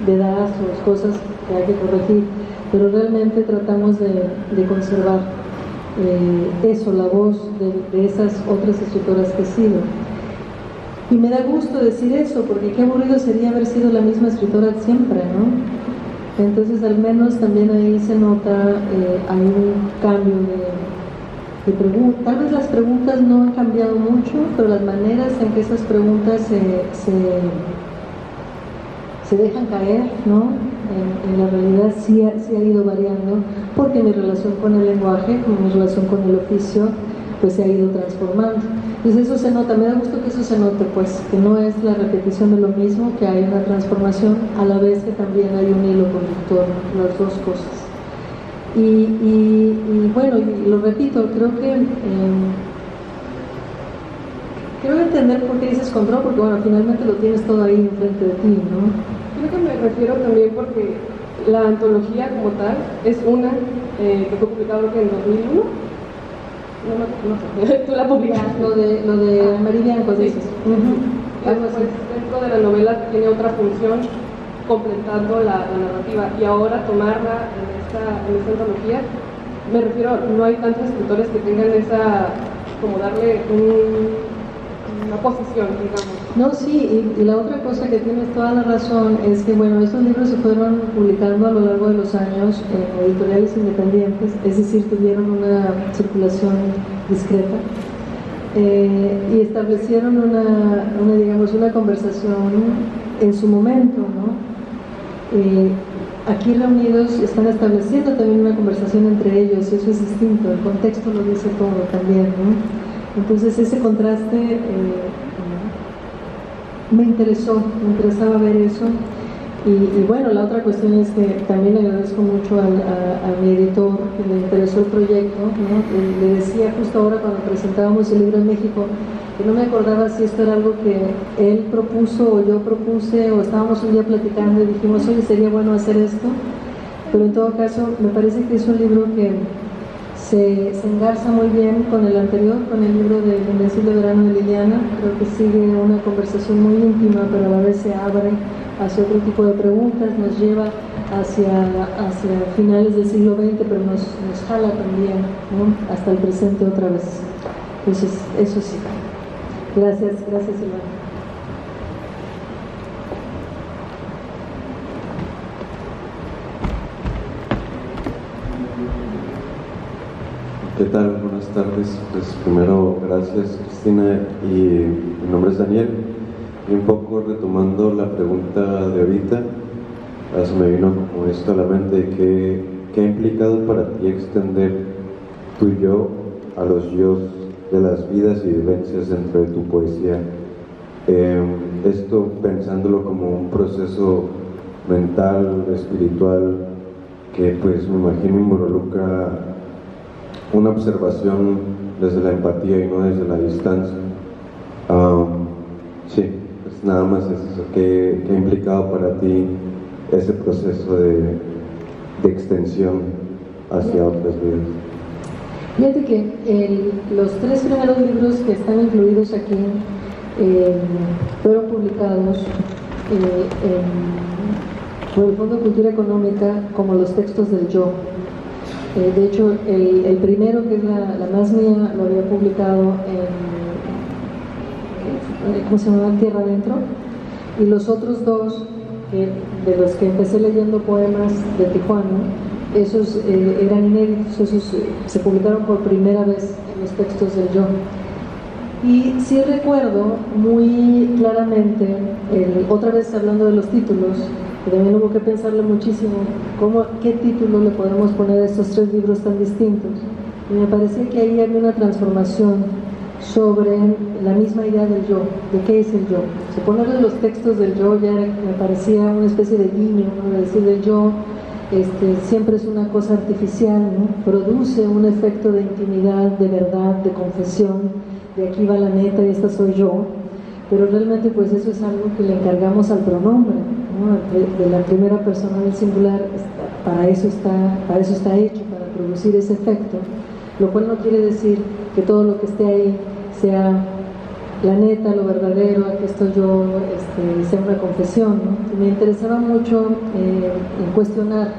dedazos, cosas que hay que corregir, pero realmente tratamos de conservar eso, la voz de esas otras escritoras que he sido. Y me da gusto decir eso, porque qué aburrido sería haber sido la misma escritora siempre, ¿no? Entonces al menos también ahí se nota, hay un cambio de preguntas. Tal vez las preguntas no han cambiado mucho, pero las maneras en que esas preguntas se dejan caer, ¿no? En la realidad sí ha ido variando, porque mi relación con el lenguaje, como mi relación con el oficio, pues se ha ido transformando. Entonces eso se nota, me da gusto que eso se note, pues que no es la repetición de lo mismo, que hay una transformación, a la vez que también hay un hilo conductor, las dos cosas. Y bueno, y lo repito, creo que Quiero entender por qué dices control, porque bueno, finalmente lo tienes todo ahí enfrente de ti, ¿no? Creo que me refiero también porque la antología como tal es una que fue publicada creo que en 2001. No sé, tú la publicaste. Lo de Meridian, pues dices. Después, dentro de la novela tiene otra función completando la narrativa, y ahora tomarla en esta antología, me refiero, no hay tantos escritores que tengan esa, como darle una posición, digamos. No, sí, y la otra cosa que tienes toda la razón es que, bueno, estos libros se fueron publicando a lo largo de los años en editoriales independientes, es decir, tuvieron una circulación discreta, y establecieron una conversación en su momento, ¿no? Aquí reunidos están estableciendo también una conversación entre ellos, y eso es distinto, el contexto lo dice todo también, ¿no? Entonces ese contraste me interesaba ver eso. Y bueno, la otra cuestión es que también le agradezco mucho a mi editor que le interesó el proyecto, ¿no? Le decía justo ahora cuando presentábamos el libro en México que no me acordaba si esto era algo que él propuso o yo propuse, o estábamos un día platicando y dijimos, oye, sería bueno hacer esto, pero en todo caso me parece que es un libro que se engarza muy bien con el anterior, con el libro de Invencible Verano de Liliana. Creo que sigue una conversación muy íntima, pero a la vez se abre hacia otro tipo de preguntas, nos lleva hacia finales del siglo XX, pero nos jala también, ¿no? Hasta el presente otra vez. Entonces, eso sí. Gracias, Silvana. ¿Qué tal? Buenas tardes. Pues primero, gracias Cristina, y mi nombre es Daniel. Y un poco retomando la pregunta de ahorita, se me vino como esto a la mente, ¿qué ha implicado para ti extender tu yo a los yos de las vidas y vivencias dentro de tu poesía? Esto pensándolo como un proceso mental, espiritual, que pues me imagino involucra una observación desde la empatía y no desde la distancia. Sí, pues nada más es eso. ¿Qué ha implicado para ti ese proceso de extensión hacia otras vidas? Fíjate que los 3 primeros libros que están incluidos aquí fueron publicados por el Fondo de Cultura Económica como los textos del yo. De hecho, el primero, que es la más mía, lo había publicado ¿cómo se llama? Tierra Adentro, y los otros 2, de los que empecé leyendo poemas de Tijuana, esos eran inéditos, esos se publicaron por primera vez en los textos del yo. Y sí recuerdo muy claramente, otra vez hablando de los títulos, que también hubo que pensarle muchísimo, qué título le podemos poner a estos 3 libros tan distintos. Y me parecía que ahí había una transformación sobre la misma idea del yo, de qué es el yo. Si ponerle los textos del yo ya me parecía una especie de guiño, ¿no? De decir el yo siempre es una cosa artificial, ¿no? Produce un efecto de intimidad, de verdad, de confesión, de aquí va la neta y esta soy yo, pero realmente pues eso es algo que le encargamos al pronombre, ¿no? De la primera persona del singular, para eso está hecho, para producir ese efecto, lo cual no quiere decir que todo lo que esté ahí sea la neta, lo verdadero, aquí estoy yo, sea una confesión, ¿no? Me interesaba mucho cuestionar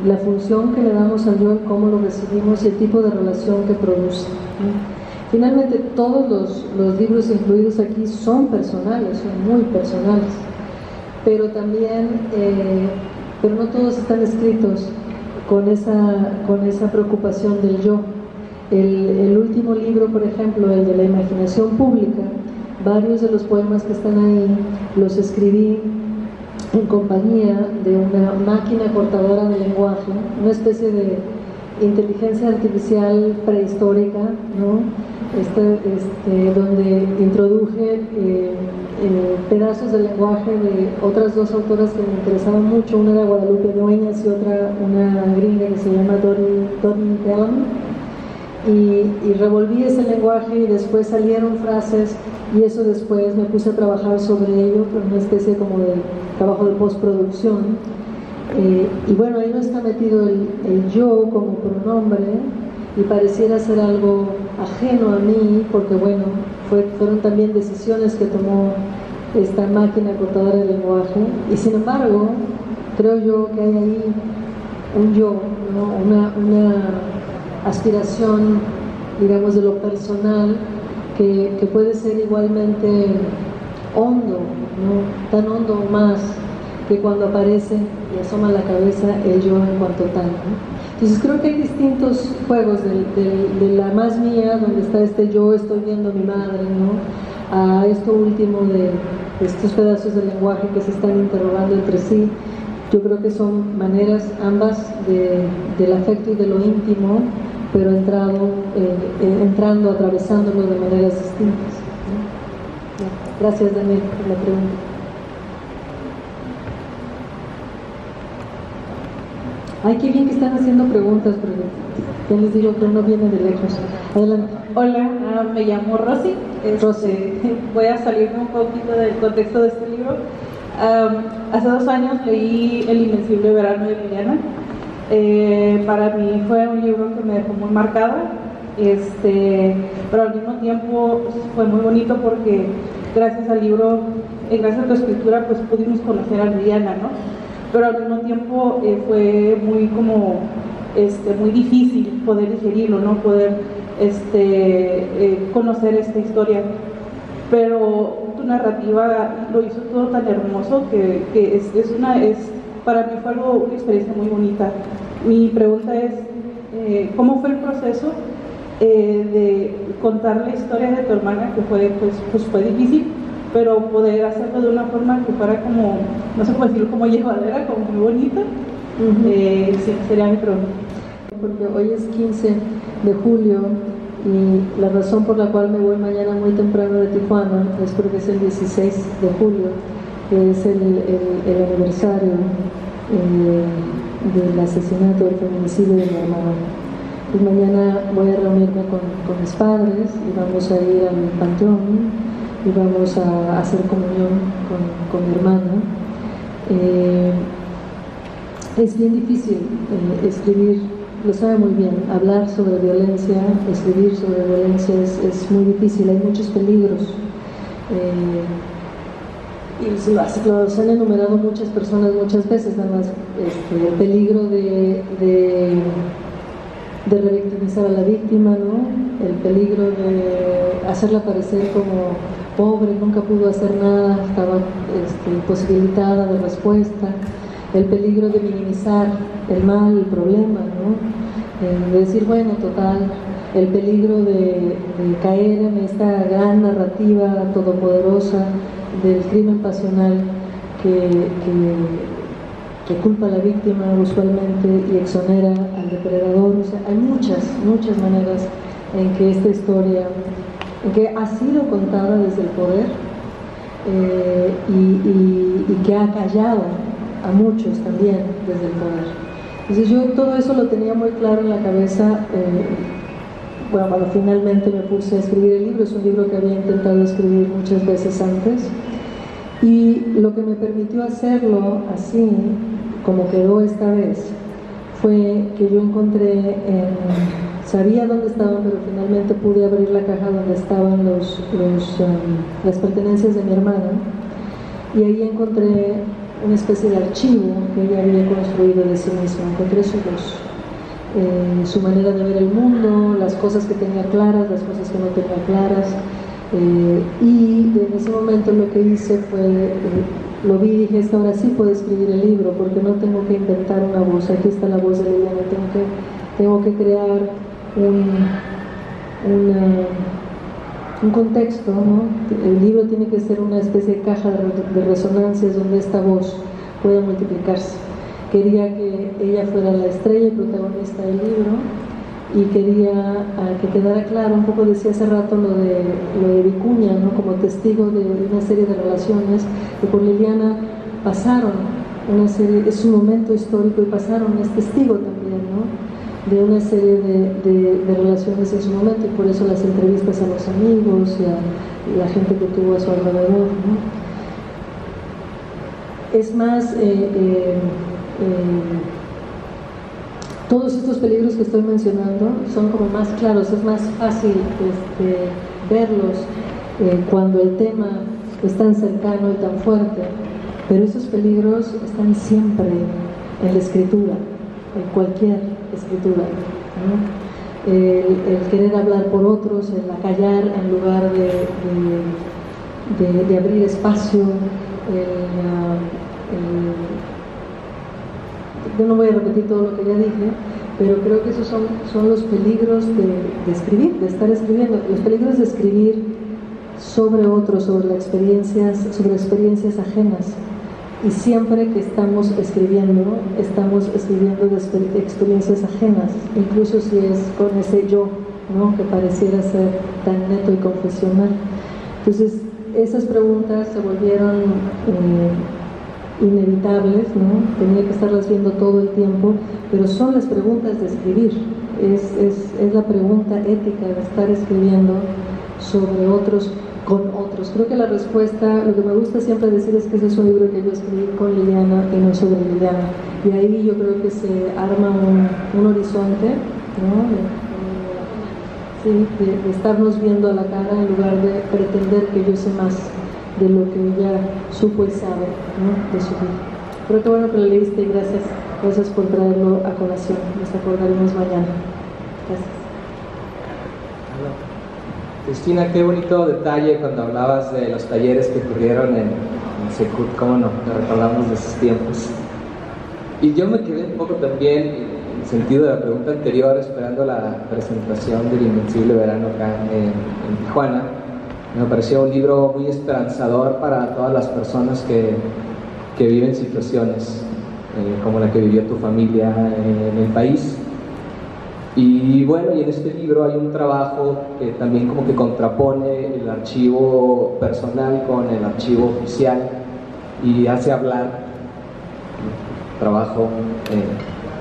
la función que le damos al yo, cómo lo recibimos y el tipo de relación que produce, ¿no? Finalmente, todos los libros incluidos aquí son personales, son muy personales, pero también, pero no todos están escritos con esa preocupación del yo. El último libro, por ejemplo, el de la imaginación pública, varios de los poemas que están ahí los escribí en compañía de una máquina cortadora de lenguaje, una especie de inteligencia artificial prehistórica, ¿no? Donde introduje pedazos del lenguaje de otras 2 autoras que me interesaban mucho. Una era Guadalupe Dueñas y otra una gringa que se llama Dottie Bellamy. y revolví ese lenguaje y después salieron frases y eso después me puse a trabajar sobre ello, con una especie como de trabajo de postproducción. Y bueno, ahí no está metido el yo como pronombre y pareciera ser algo ajeno a mí, porque bueno, fueron también decisiones que tomó esta máquina cortadora de lenguaje, y sin embargo creo yo que hay ahí un yo, ¿no? una aspiración, digamos, de lo personal que puede ser igualmente hondo, ¿no? Tan hondo o más que cuando aparece y asoma la cabeza el yo en cuanto tal, ¿no? Entonces creo que hay distintos juegos de la más mía, donde está este yo, estoy viendo a mi madre, ¿no? A esto último de estos pedazos de lenguaje que se están interrogando entre sí. Yo creo que son maneras ambas del afecto y de lo íntimo, pero entrando, atravesándolo de maneras distintas, ¿no? Gracias, Daniel, por la pregunta. Ay, qué bien que están haciendo preguntas, porque ya les digo que uno viene de lejos. Adelante. Hola, me llamo Rosy. Rosy. Voy a salirme un poquito del contexto de este libro. Hace 2 años leí El Invencible Verano de Liliana. Para mí fue un libro que me dejó muy marcada, pero al mismo tiempo fue muy bonito porque gracias al libro, gracias a tu escritura, pues pudimos conocer a Liliana, ¿no? Pero al mismo tiempo fue muy como muy difícil poder digerirlo, ¿no? Poder conocer esta historia, pero tu narrativa lo hizo todo tan hermoso que para mí fue una experiencia muy bonita. Mi pregunta es, ¿cómo fue el proceso de contar la historia de tu hermana, que fue difícil, pero poder hacerlo de una forma que fuera como, no sé cómo decirlo, como llevadera, como muy bonita? Sí, sería mi pregunta. Porque hoy es 15 de julio y la razón por la cual me voy mañana muy temprano de Tijuana es porque es el 16 de julio, que es el aniversario del asesinato, del feminicidio de mi hermana. Pues mañana voy a reunirme con mis padres y vamos a ir al panteón y vamos a hacer comunión con mi hermana. Es bien difícil escribir, lo sabe muy bien, hablar sobre violencia, escribir sobre violencia es muy difícil, hay muchos peligros. Y los han enumerado muchas personas muchas veces, nada más el peligro de revictimizar a la víctima, ¿no? El peligro de hacerla parecer como pobre, nunca pudo hacer nada, estaba imposibilitada de respuesta, el peligro de minimizar el mal, el problema, ¿no? De decir, bueno, total, el peligro de caer en esta gran narrativa todopoderosa del crimen pasional que culpa a la víctima usualmente y exonera al depredador. O sea, hay muchas maneras en que esta historia, que ha sido contada desde el poder y que ha callado a muchos también desde el poder. Entonces yo todo eso lo tenía muy claro en la cabeza. Cuando finalmente me puse a escribir el libro, es un libro que había intentado escribir muchas veces antes, y lo que me permitió hacerlo así como quedó esta vez fue que yo encontré, sabía dónde estaban, pero finalmente pude abrir la caja donde estaban las pertenencias de mi hermana, y ahí encontré una especie de archivo que ella había construido de sí misma. Encontré su voz, su manera de ver el mundo, las cosas que tenía claras, las cosas que no tenía claras, y en ese momento lo que hice fue, lo vi y dije, esta ahora sí puedo escribir el libro, porque no tengo que inventar una voz, aquí está la voz de Liliana, tengo que crear un contexto, ¿no? El libro tiene que ser una especie de caja de resonancias donde esta voz pueda multiplicarse. Quería que ella fuera la estrella y protagonista del libro, y quería que quedara claro, un poco decía hace rato lo de Vicuña, ¿no? Como testigo de una serie de relaciones que por Liliana pasaron una serie, es un momento histórico y pasaron, es testigo también, ¿no? de una serie de relaciones en su momento, y por eso las entrevistas a los amigos y a la gente que tuvo a su alrededor, ¿no? Es más, todos estos peligros que estoy mencionando son como más claros, es más fácil verlos cuando el tema es tan cercano y tan fuerte, pero esos peligros están siempre en la escritura, en cualquier escritura, ¿no? El querer hablar por otros, el acallar en lugar de abrir espacio, yo no voy a repetir todo lo que ya dije, pero creo que esos son los peligros de escribir, de estar escribiendo, los peligros de escribir sobre otros, sobre experiencias ajenas. Y siempre que estamos escribiendo de experiencias ajenas, incluso si es con ese yo, ¿no?, que pareciera ser tan neto y confesional. Entonces, esas preguntas se volvieron inevitables, ¿no? Tenía que estarlas viendo todo el tiempo, pero son las preguntas de escribir, es la pregunta ética de estar escribiendo sobre otros, con otros. Creo que la respuesta, lo que me gusta siempre decir es que ese es un libro que yo escribí con Liliana y no sobre Liliana, y ahí yo creo que se arma un horizonte, ¿no?, de estarnos viendo a la cara en lugar de pretender que yo sé más de lo que ella supo y sabe, ¿no?, de su vida. Pero qué bueno que lo leíste y gracias por traerlo a colación. Nos acordaremos mañana. Gracias. Cristina, qué bonito detalle cuando hablabas de los talleres que ocurrieron en Secut. Cómo no, nos recordamos de esos tiempos. Y yo me quedé un poco también en el sentido de la pregunta anterior, esperando la presentación del Invencible Verano acá en Tijuana. Me pareció un libro muy esperanzador para todas las personas que viven situaciones como la que vivió tu familia en el país. Y bueno, y en este libro hay un trabajo que también como que contrapone el archivo personal con el archivo oficial y hace hablar, trabajo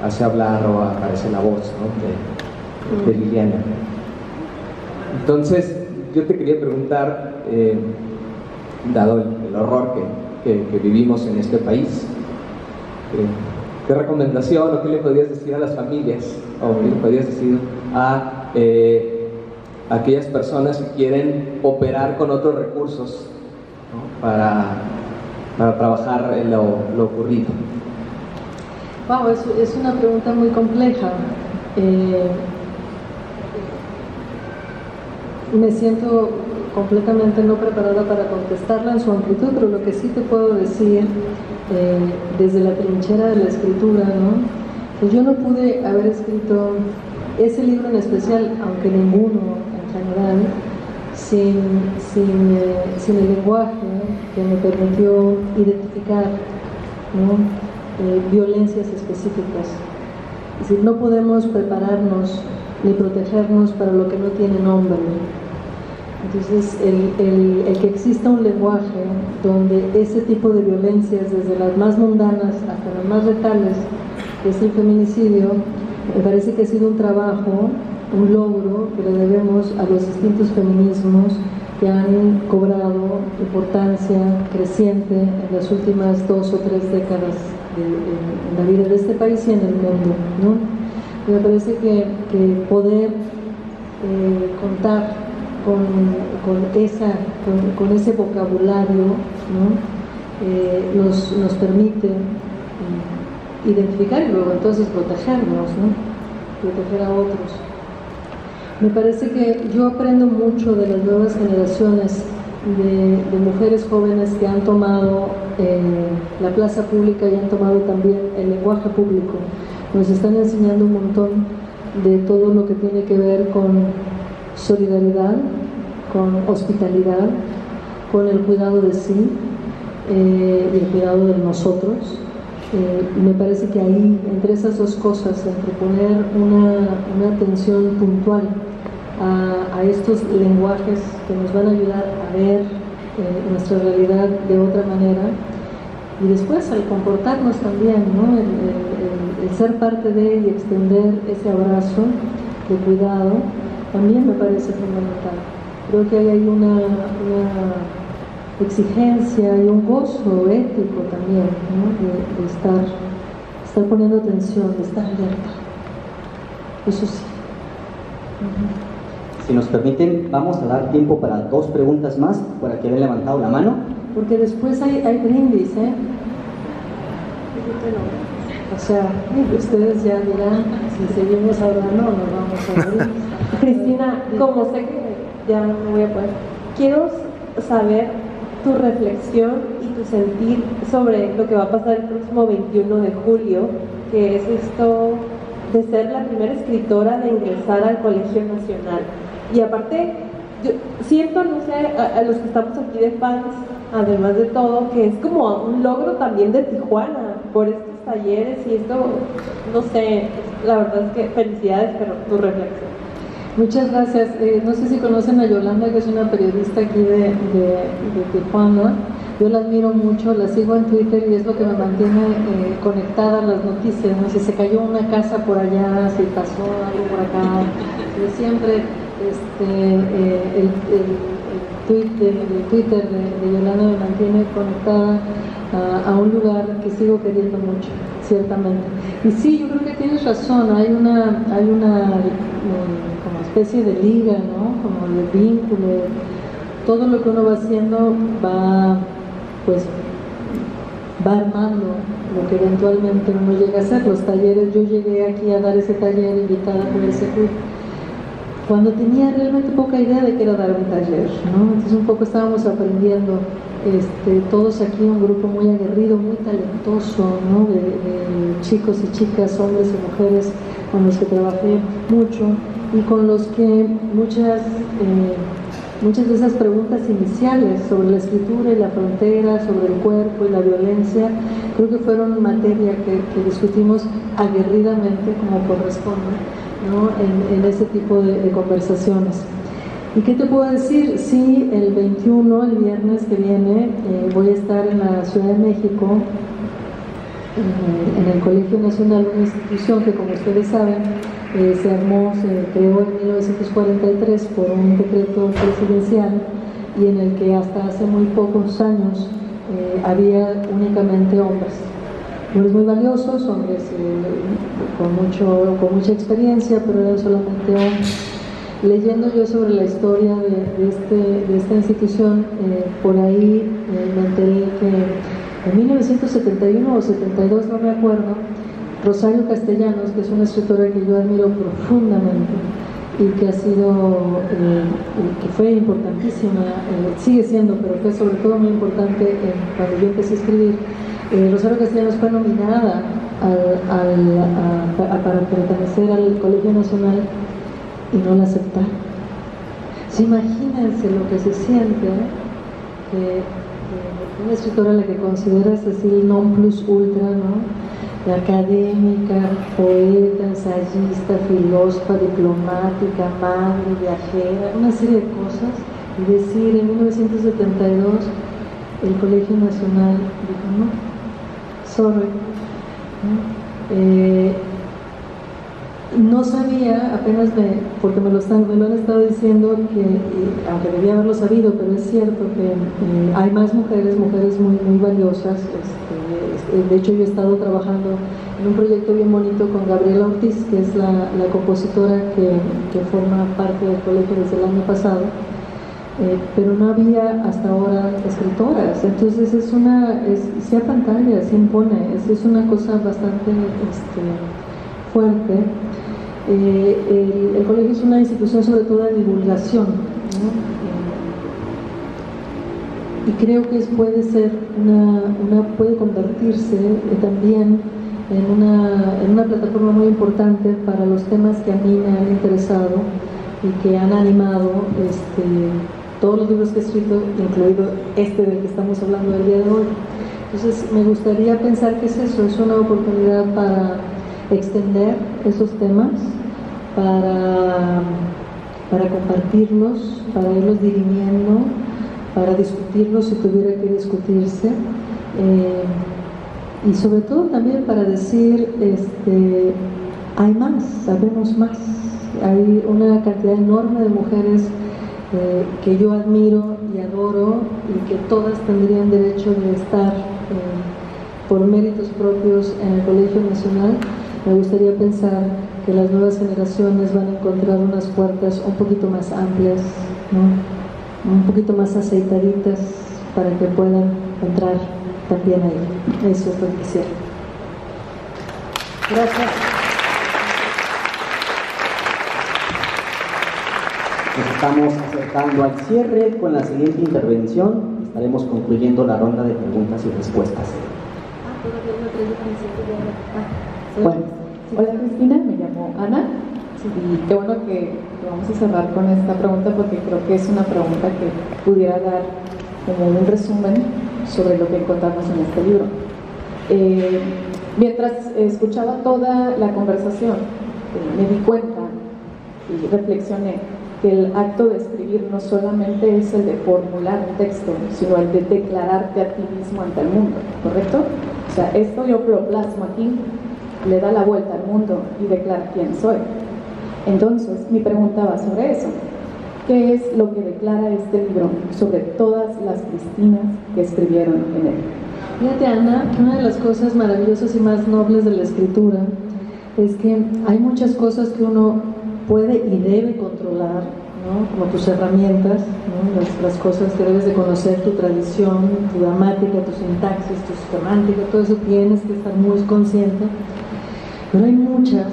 hace hablar o aparece la voz, ¿no?, de Liliana. Entonces, yo te quería preguntar, dado el horror que vivimos en este país, ¿qué recomendación o qué le podrías decir a las familias o qué le podrías decir a aquellas personas que quieren operar con otros recursos, ¿no?, para trabajar en lo ocurrido? Wow, es una pregunta muy compleja. Me siento completamente no preparada para contestarla en su amplitud, pero lo que sí te puedo decir desde la trinchera de la escritura, ¿no?, pues yo no pude haber escrito ese libro en especial, aunque ninguno en general, sin el lenguaje que me permitió identificar, ¿no?, violencias específicas. Es decir, no podemos prepararnos ni protegernos para lo que no tiene nombre. Entonces, el que exista un lenguaje donde ese tipo de violencias, desde las más mundanas hasta las más letales, que es el feminicidio, me parece que ha sido un trabajo, un logro que le debemos a los distintos feminismos que han cobrado importancia creciente en las últimas 2 o 3 décadas en la vida de este país y en el mundo, ¿no? Me parece que poder contar con ese vocabulario, ¿no?, nos permite identificar y luego entonces protegernos, ¿no?, proteger a otros. Me parece que yo aprendo mucho de las nuevas generaciones de mujeres jóvenes que han tomado la plaza pública y han tomado también el lenguaje público. Nos están enseñando un montón de todo lo que tiene que ver con solidaridad, con hospitalidad, con el cuidado de sí y el cuidado de nosotros. Me parece que ahí, entre esas dos cosas, entre poner una atención puntual a estos lenguajes que nos van a ayudar a ver nuestra realidad de otra manera, y después al comportarnos también, ¿no?, ser parte de y extender ese abrazo de cuidado también me parece fundamental. Creo que hay una exigencia y un gozo ético también, ¿no? de estar poniendo atención, de estar alerta. Eso sí. Si nos permiten, vamos a dar tiempo para 2 preguntas más, por aquí habían levantado la mano. Porque después hay brindis, ¿eh? O sea, ustedes ya dirán, si seguimos hablando, nos vamos a ver. Cristina, como sé que ya no voy a poder, quiero saber tu reflexión y tu sentir sobre lo que va a pasar el próximo 21 de julio, que es esto de ser la primera escritora de ingresar al Colegio Nacional. Y aparte, yo siento, no sé, a los que estamos aquí de fans, además de todo, que es como un logro también de Tijuana por estos talleres y esto, no sé, la verdad es que felicidades, pero tu reflexión. Muchas gracias. No sé si conocen a Yolanda, que es una periodista aquí de Tijuana. Yo la admiro mucho, la sigo en Twitter y es lo que me mantiene conectada a las noticias, ¿no? Si se cayó una casa por allá, si pasó algo por acá. Yo siempre el Twitter de Yolanda me mantiene conectada a un lugar que sigo queriendo mucho, ciertamente. Y sí, yo creo que tienes razón, hay una como especie de liga, ¿no? Como de vínculo. Todo lo que uno va haciendo va armando lo que eventualmente uno llega a hacer. Los talleres, yo llegué aquí a dar ese taller invitada por el CECUT cuando tenía realmente poca idea de qué era dar un taller, ¿no? Entonces un poco estábamos aprendiendo, todos aquí, un grupo muy aguerrido, muy talentoso, ¿no? De chicos y chicas, hombres y mujeres con los que trabajé mucho y con los que muchas de esas preguntas iniciales sobre la escritura y la frontera, sobre el cuerpo y la violencia, creo que fueron materia que discutimos aguerridamente como corresponde, ¿no? en ese tipo de conversaciones. ¿Y qué te puedo decir? Sí, el 21, el viernes que viene, voy a estar en la Ciudad de México, en el Colegio Nacional, una institución que, como ustedes saben, se armó, se creó en 1943 por un decreto presidencial y en el que hasta hace muy pocos años había únicamente hombres muy valiosos, hombres con mucha experiencia, pero eran solamente hombres. Leyendo yo sobre la historia de esta institución, por ahí me enteré que en 1971 o 72, no me acuerdo, Rosario Castellanos, que es una escritora que yo admiro profundamente y que ha sido, que fue importantísima, sigue siendo, pero fue sobre todo muy importante cuando yo empecé a escribir. Rosario Castellanos fue nominada para pertenecer al Colegio Nacional y no la aceptaron. Sí, imagínense lo que se siente, que una escritora a la que consideras así el non plus ultra, ¿no? La académica, poeta, ensayista, filósofa, diplomática, madre, viajera, una serie de cosas, y decir en 1972 el Colegio Nacional dijo no, sorry, ¿no? No sabía, apenas porque me lo han estado diciendo, que aunque debía haberlo sabido, pero es cierto que hay más mujeres muy valiosas. De hecho, yo he estado trabajando en un proyecto bien bonito con Gabriela Ortiz, que es la compositora que forma parte del colegio desde el año pasado, pero no había hasta ahora escritoras. Entonces se pantalla, se impone, es una cosa bastante fuerte. El colegio es una institución sobre todo de divulgación, ¿no? Y creo que puede ser puede convertirse también en una plataforma muy importante para los temas que a mí me han interesado y que han animado todos los libros que he escrito, incluido del que estamos hablando el día de hoy. Entonces me gustaría pensar que es eso, es una oportunidad para extender esos temas, para compartirlos, para irlos dirimiendo, para discutirlos si tuviera que discutirse, y sobre todo también para decir, hay más, sabemos más. Hay una cantidad enorme de mujeres que yo admiro y adoro y que todas tendrían derecho de estar por méritos propios en el Colegio Nacional. Me gustaría pensar que las nuevas generaciones van a encontrar unas puertas un poquito más amplias, ¿no? Un poquito más aceitaditas para que puedan entrar también ahí. Eso es lo que quisiera. Gracias. Nos estamos acercando al cierre con la siguiente intervención. Estaremos concluyendo la ronda de preguntas y respuestas. Bueno, hola Cristina, me llamo Ana y qué bueno que vamos a cerrar con esta pregunta porque creo que es una pregunta que pudiera dar como un resumen sobre lo que encontramos en este libro. Mientras escuchaba toda la conversación, me di cuenta y reflexioné que el acto de escribir no solamente es el de formular un texto, sino el de declararte a ti mismo ante el mundo, ¿correcto? O sea, esto yo lo plasmo aquí, le da la vuelta al mundo y declara quién soy. Entonces, mi pregunta va sobre eso. ¿Qué es lo que declara este libro sobre todas las Cristinas que escribieron en él? Fíjate, Ana, una de las cosas maravillosas y más nobles de la escritura es que hay muchas cosas que uno puede y debe controlar, ¿no? Como tus herramientas, ¿no? Las cosas que debes de conocer, tu tradición, tu gramática, tu sintaxis, tu semántica, todo eso tienes que estar muy consciente. Pero hay muchas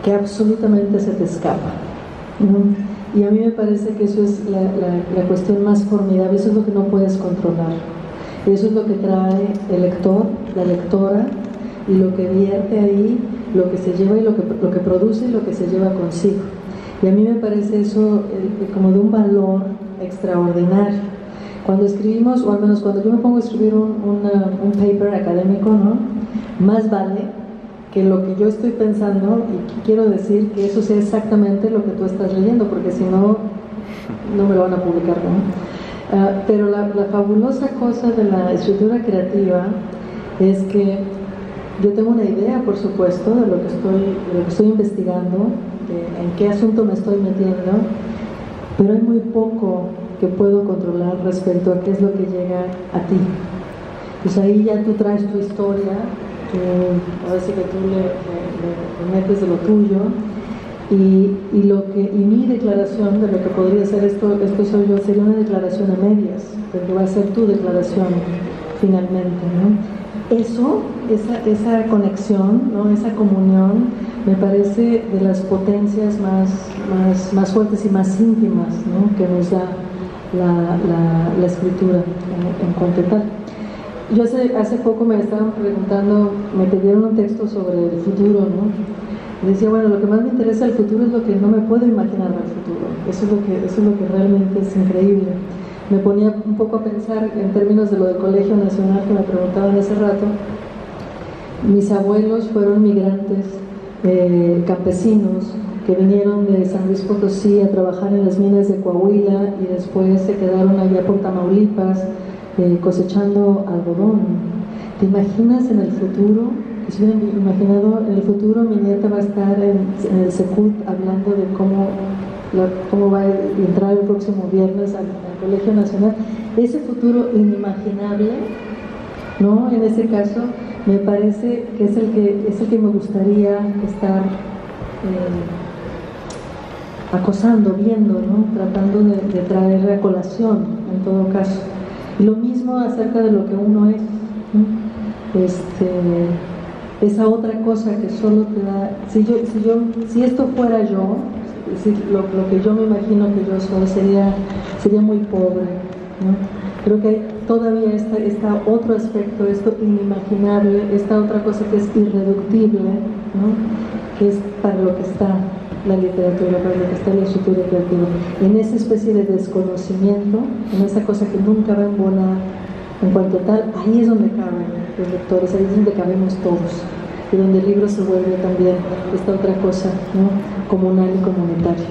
que absolutamente se te escapan, ¿no? Y a mí me parece que eso es la cuestión más formidable, eso es lo que no puedes controlar. Eso es lo que trae el lector, la lectora, y lo que vierte ahí, lo que se lleva y lo que produce y lo que se lleva consigo. Y a mí me parece eso como de un valor extraordinario. Cuando escribimos, o al menos cuando yo me pongo a escribir un paper académico, ¿no? Más vale que lo que yo estoy pensando, y quiero decir que eso sea exactamente lo que tú estás leyendo, porque si no, no me lo van a publicar, ¿no? Pero la fabulosa cosa de la escritura creativa es que yo tengo una idea, por supuesto, de lo que estoy investigando, en qué asunto me estoy metiendo, pero hay muy poco que puedo controlar respecto a qué es lo que llega a ti. Pues ahí ya tú traes tu historia, ahora sí que tú le metes de lo tuyo, y mi declaración de lo que podría ser esto soy yo, sería una declaración a medias, porque va a ser tu declaración finalmente, ¿no? Esa conexión, ¿no? Esa comunión me parece de las potencias más fuertes y más íntimas, ¿no? Que nos da la escritura en cuanto tal. Yo hace poco me estaban preguntando, me pidieron un texto sobre el futuro, ¿no? Y decía, bueno, lo que más me interesa del futuro es lo que no me puedo imaginar del futuro. Eso es lo que realmente es increíble. Me ponía un poco a pensar en términos de lo del Colegio Nacional que me preguntaban hace rato. Mis abuelos fueron migrantes campesinos que vinieron de San Luis Potosí a trabajar en las minas de Coahuila y después se quedaron allá por Tamaulipas cosechando algodón. ¿Te imaginas en el futuro? Si hubieran imaginado en el futuro, mi nieta va a estar en el Secut hablando de cómo va a entrar el próximo viernes al Colegio Nacional. Ese futuro inimaginable, ¿no? En ese caso, me parece que es el que me gustaría estar acosando, viendo, ¿no? Tratando de traer a colación, en todo caso. Y lo mismo acerca de lo que uno es, ¿no? Esa otra cosa que solo te da, si esto fuera yo, lo que yo me imagino que yo soy sería muy pobre, ¿no? Creo que hay todavía está otro aspecto, esto inimaginable, esta otra cosa que es irreductible, ¿no? Que es para lo que está la literatura, para lo que está la escritura creativa, en esa especie de desconocimiento, en esa cosa que nunca va a embonar en cuanto tal. Ahí es donde caben los lectores, ahí es donde cabemos todos, y donde el libro se vuelve también esta otra cosa, ¿no? Comunal y comunitaria.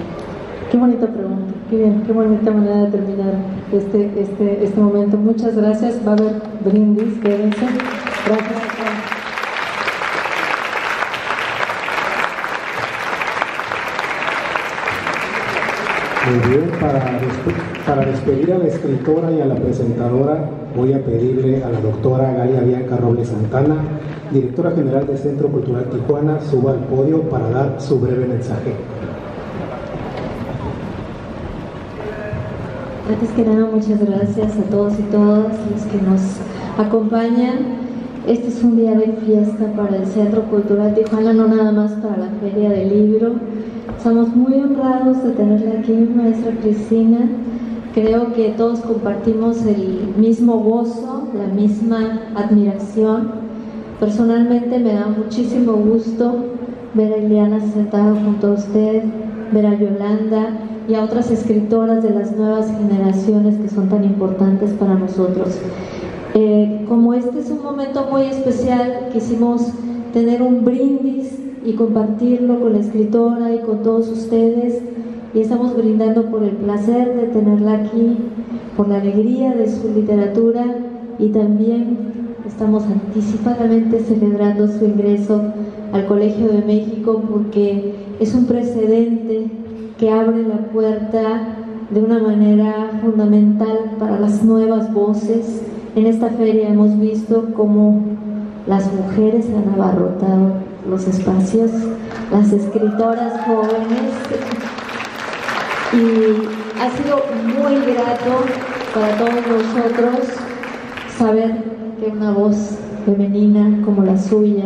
Qué bonita pregunta, qué bien, qué bonita manera de terminar este momento. Muchas gracias. Va a haber brindis, quédense. Gracias. Muy bien, para despedir a la escritora y a la presentadora, voy a pedirle a la doctora Galia Bianca Robles Santana, directora general del Centro Cultural Tijuana, suba al podio para dar su breve mensaje. Antes que nada, muchas gracias a todos y todas los que nos acompañan. Este es un día de fiesta para el Centro Cultural Tijuana, no nada más para la Feria del Libro. Estamos muy honrados de tenerla aquí, maestra Cristina. Creo que todos compartimos el mismo gozo, la misma admiración. Personalmente me da muchísimo gusto ver a Ileana sentada junto a usted, ver a Yolanda y a otras escritoras de las nuevas generaciones que son tan importantes para nosotros. Como este es un momento muy especial, quisimos tener un brindis y compartirlo con la escritora y con todos ustedes, y estamos brindando por el placer de tenerla aquí, por la alegría de su literatura, y también estamos anticipadamente celebrando su ingreso al Colegio de México, porque es un precedente que abre la puerta de una manera fundamental para las nuevas voces. En esta feria hemos visto cómo las mujeres han abarrotado los espacios, las escritoras jóvenes, y ha sido muy grato para todos nosotros saber que una voz femenina como la suya,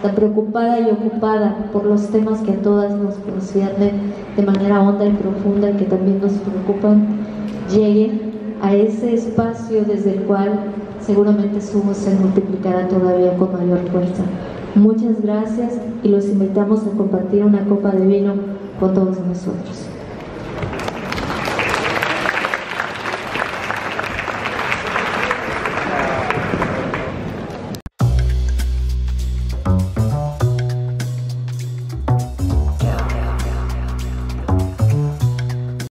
tan preocupada y ocupada por los temas que a todas nos conciernen de manera honda y profunda y que también nos preocupan, llegue a ese espacio desde el cual seguramente su voz se multiplicará todavía con mayor fuerza. Muchas gracias y los invitamos a compartir una copa de vino con todos nosotros.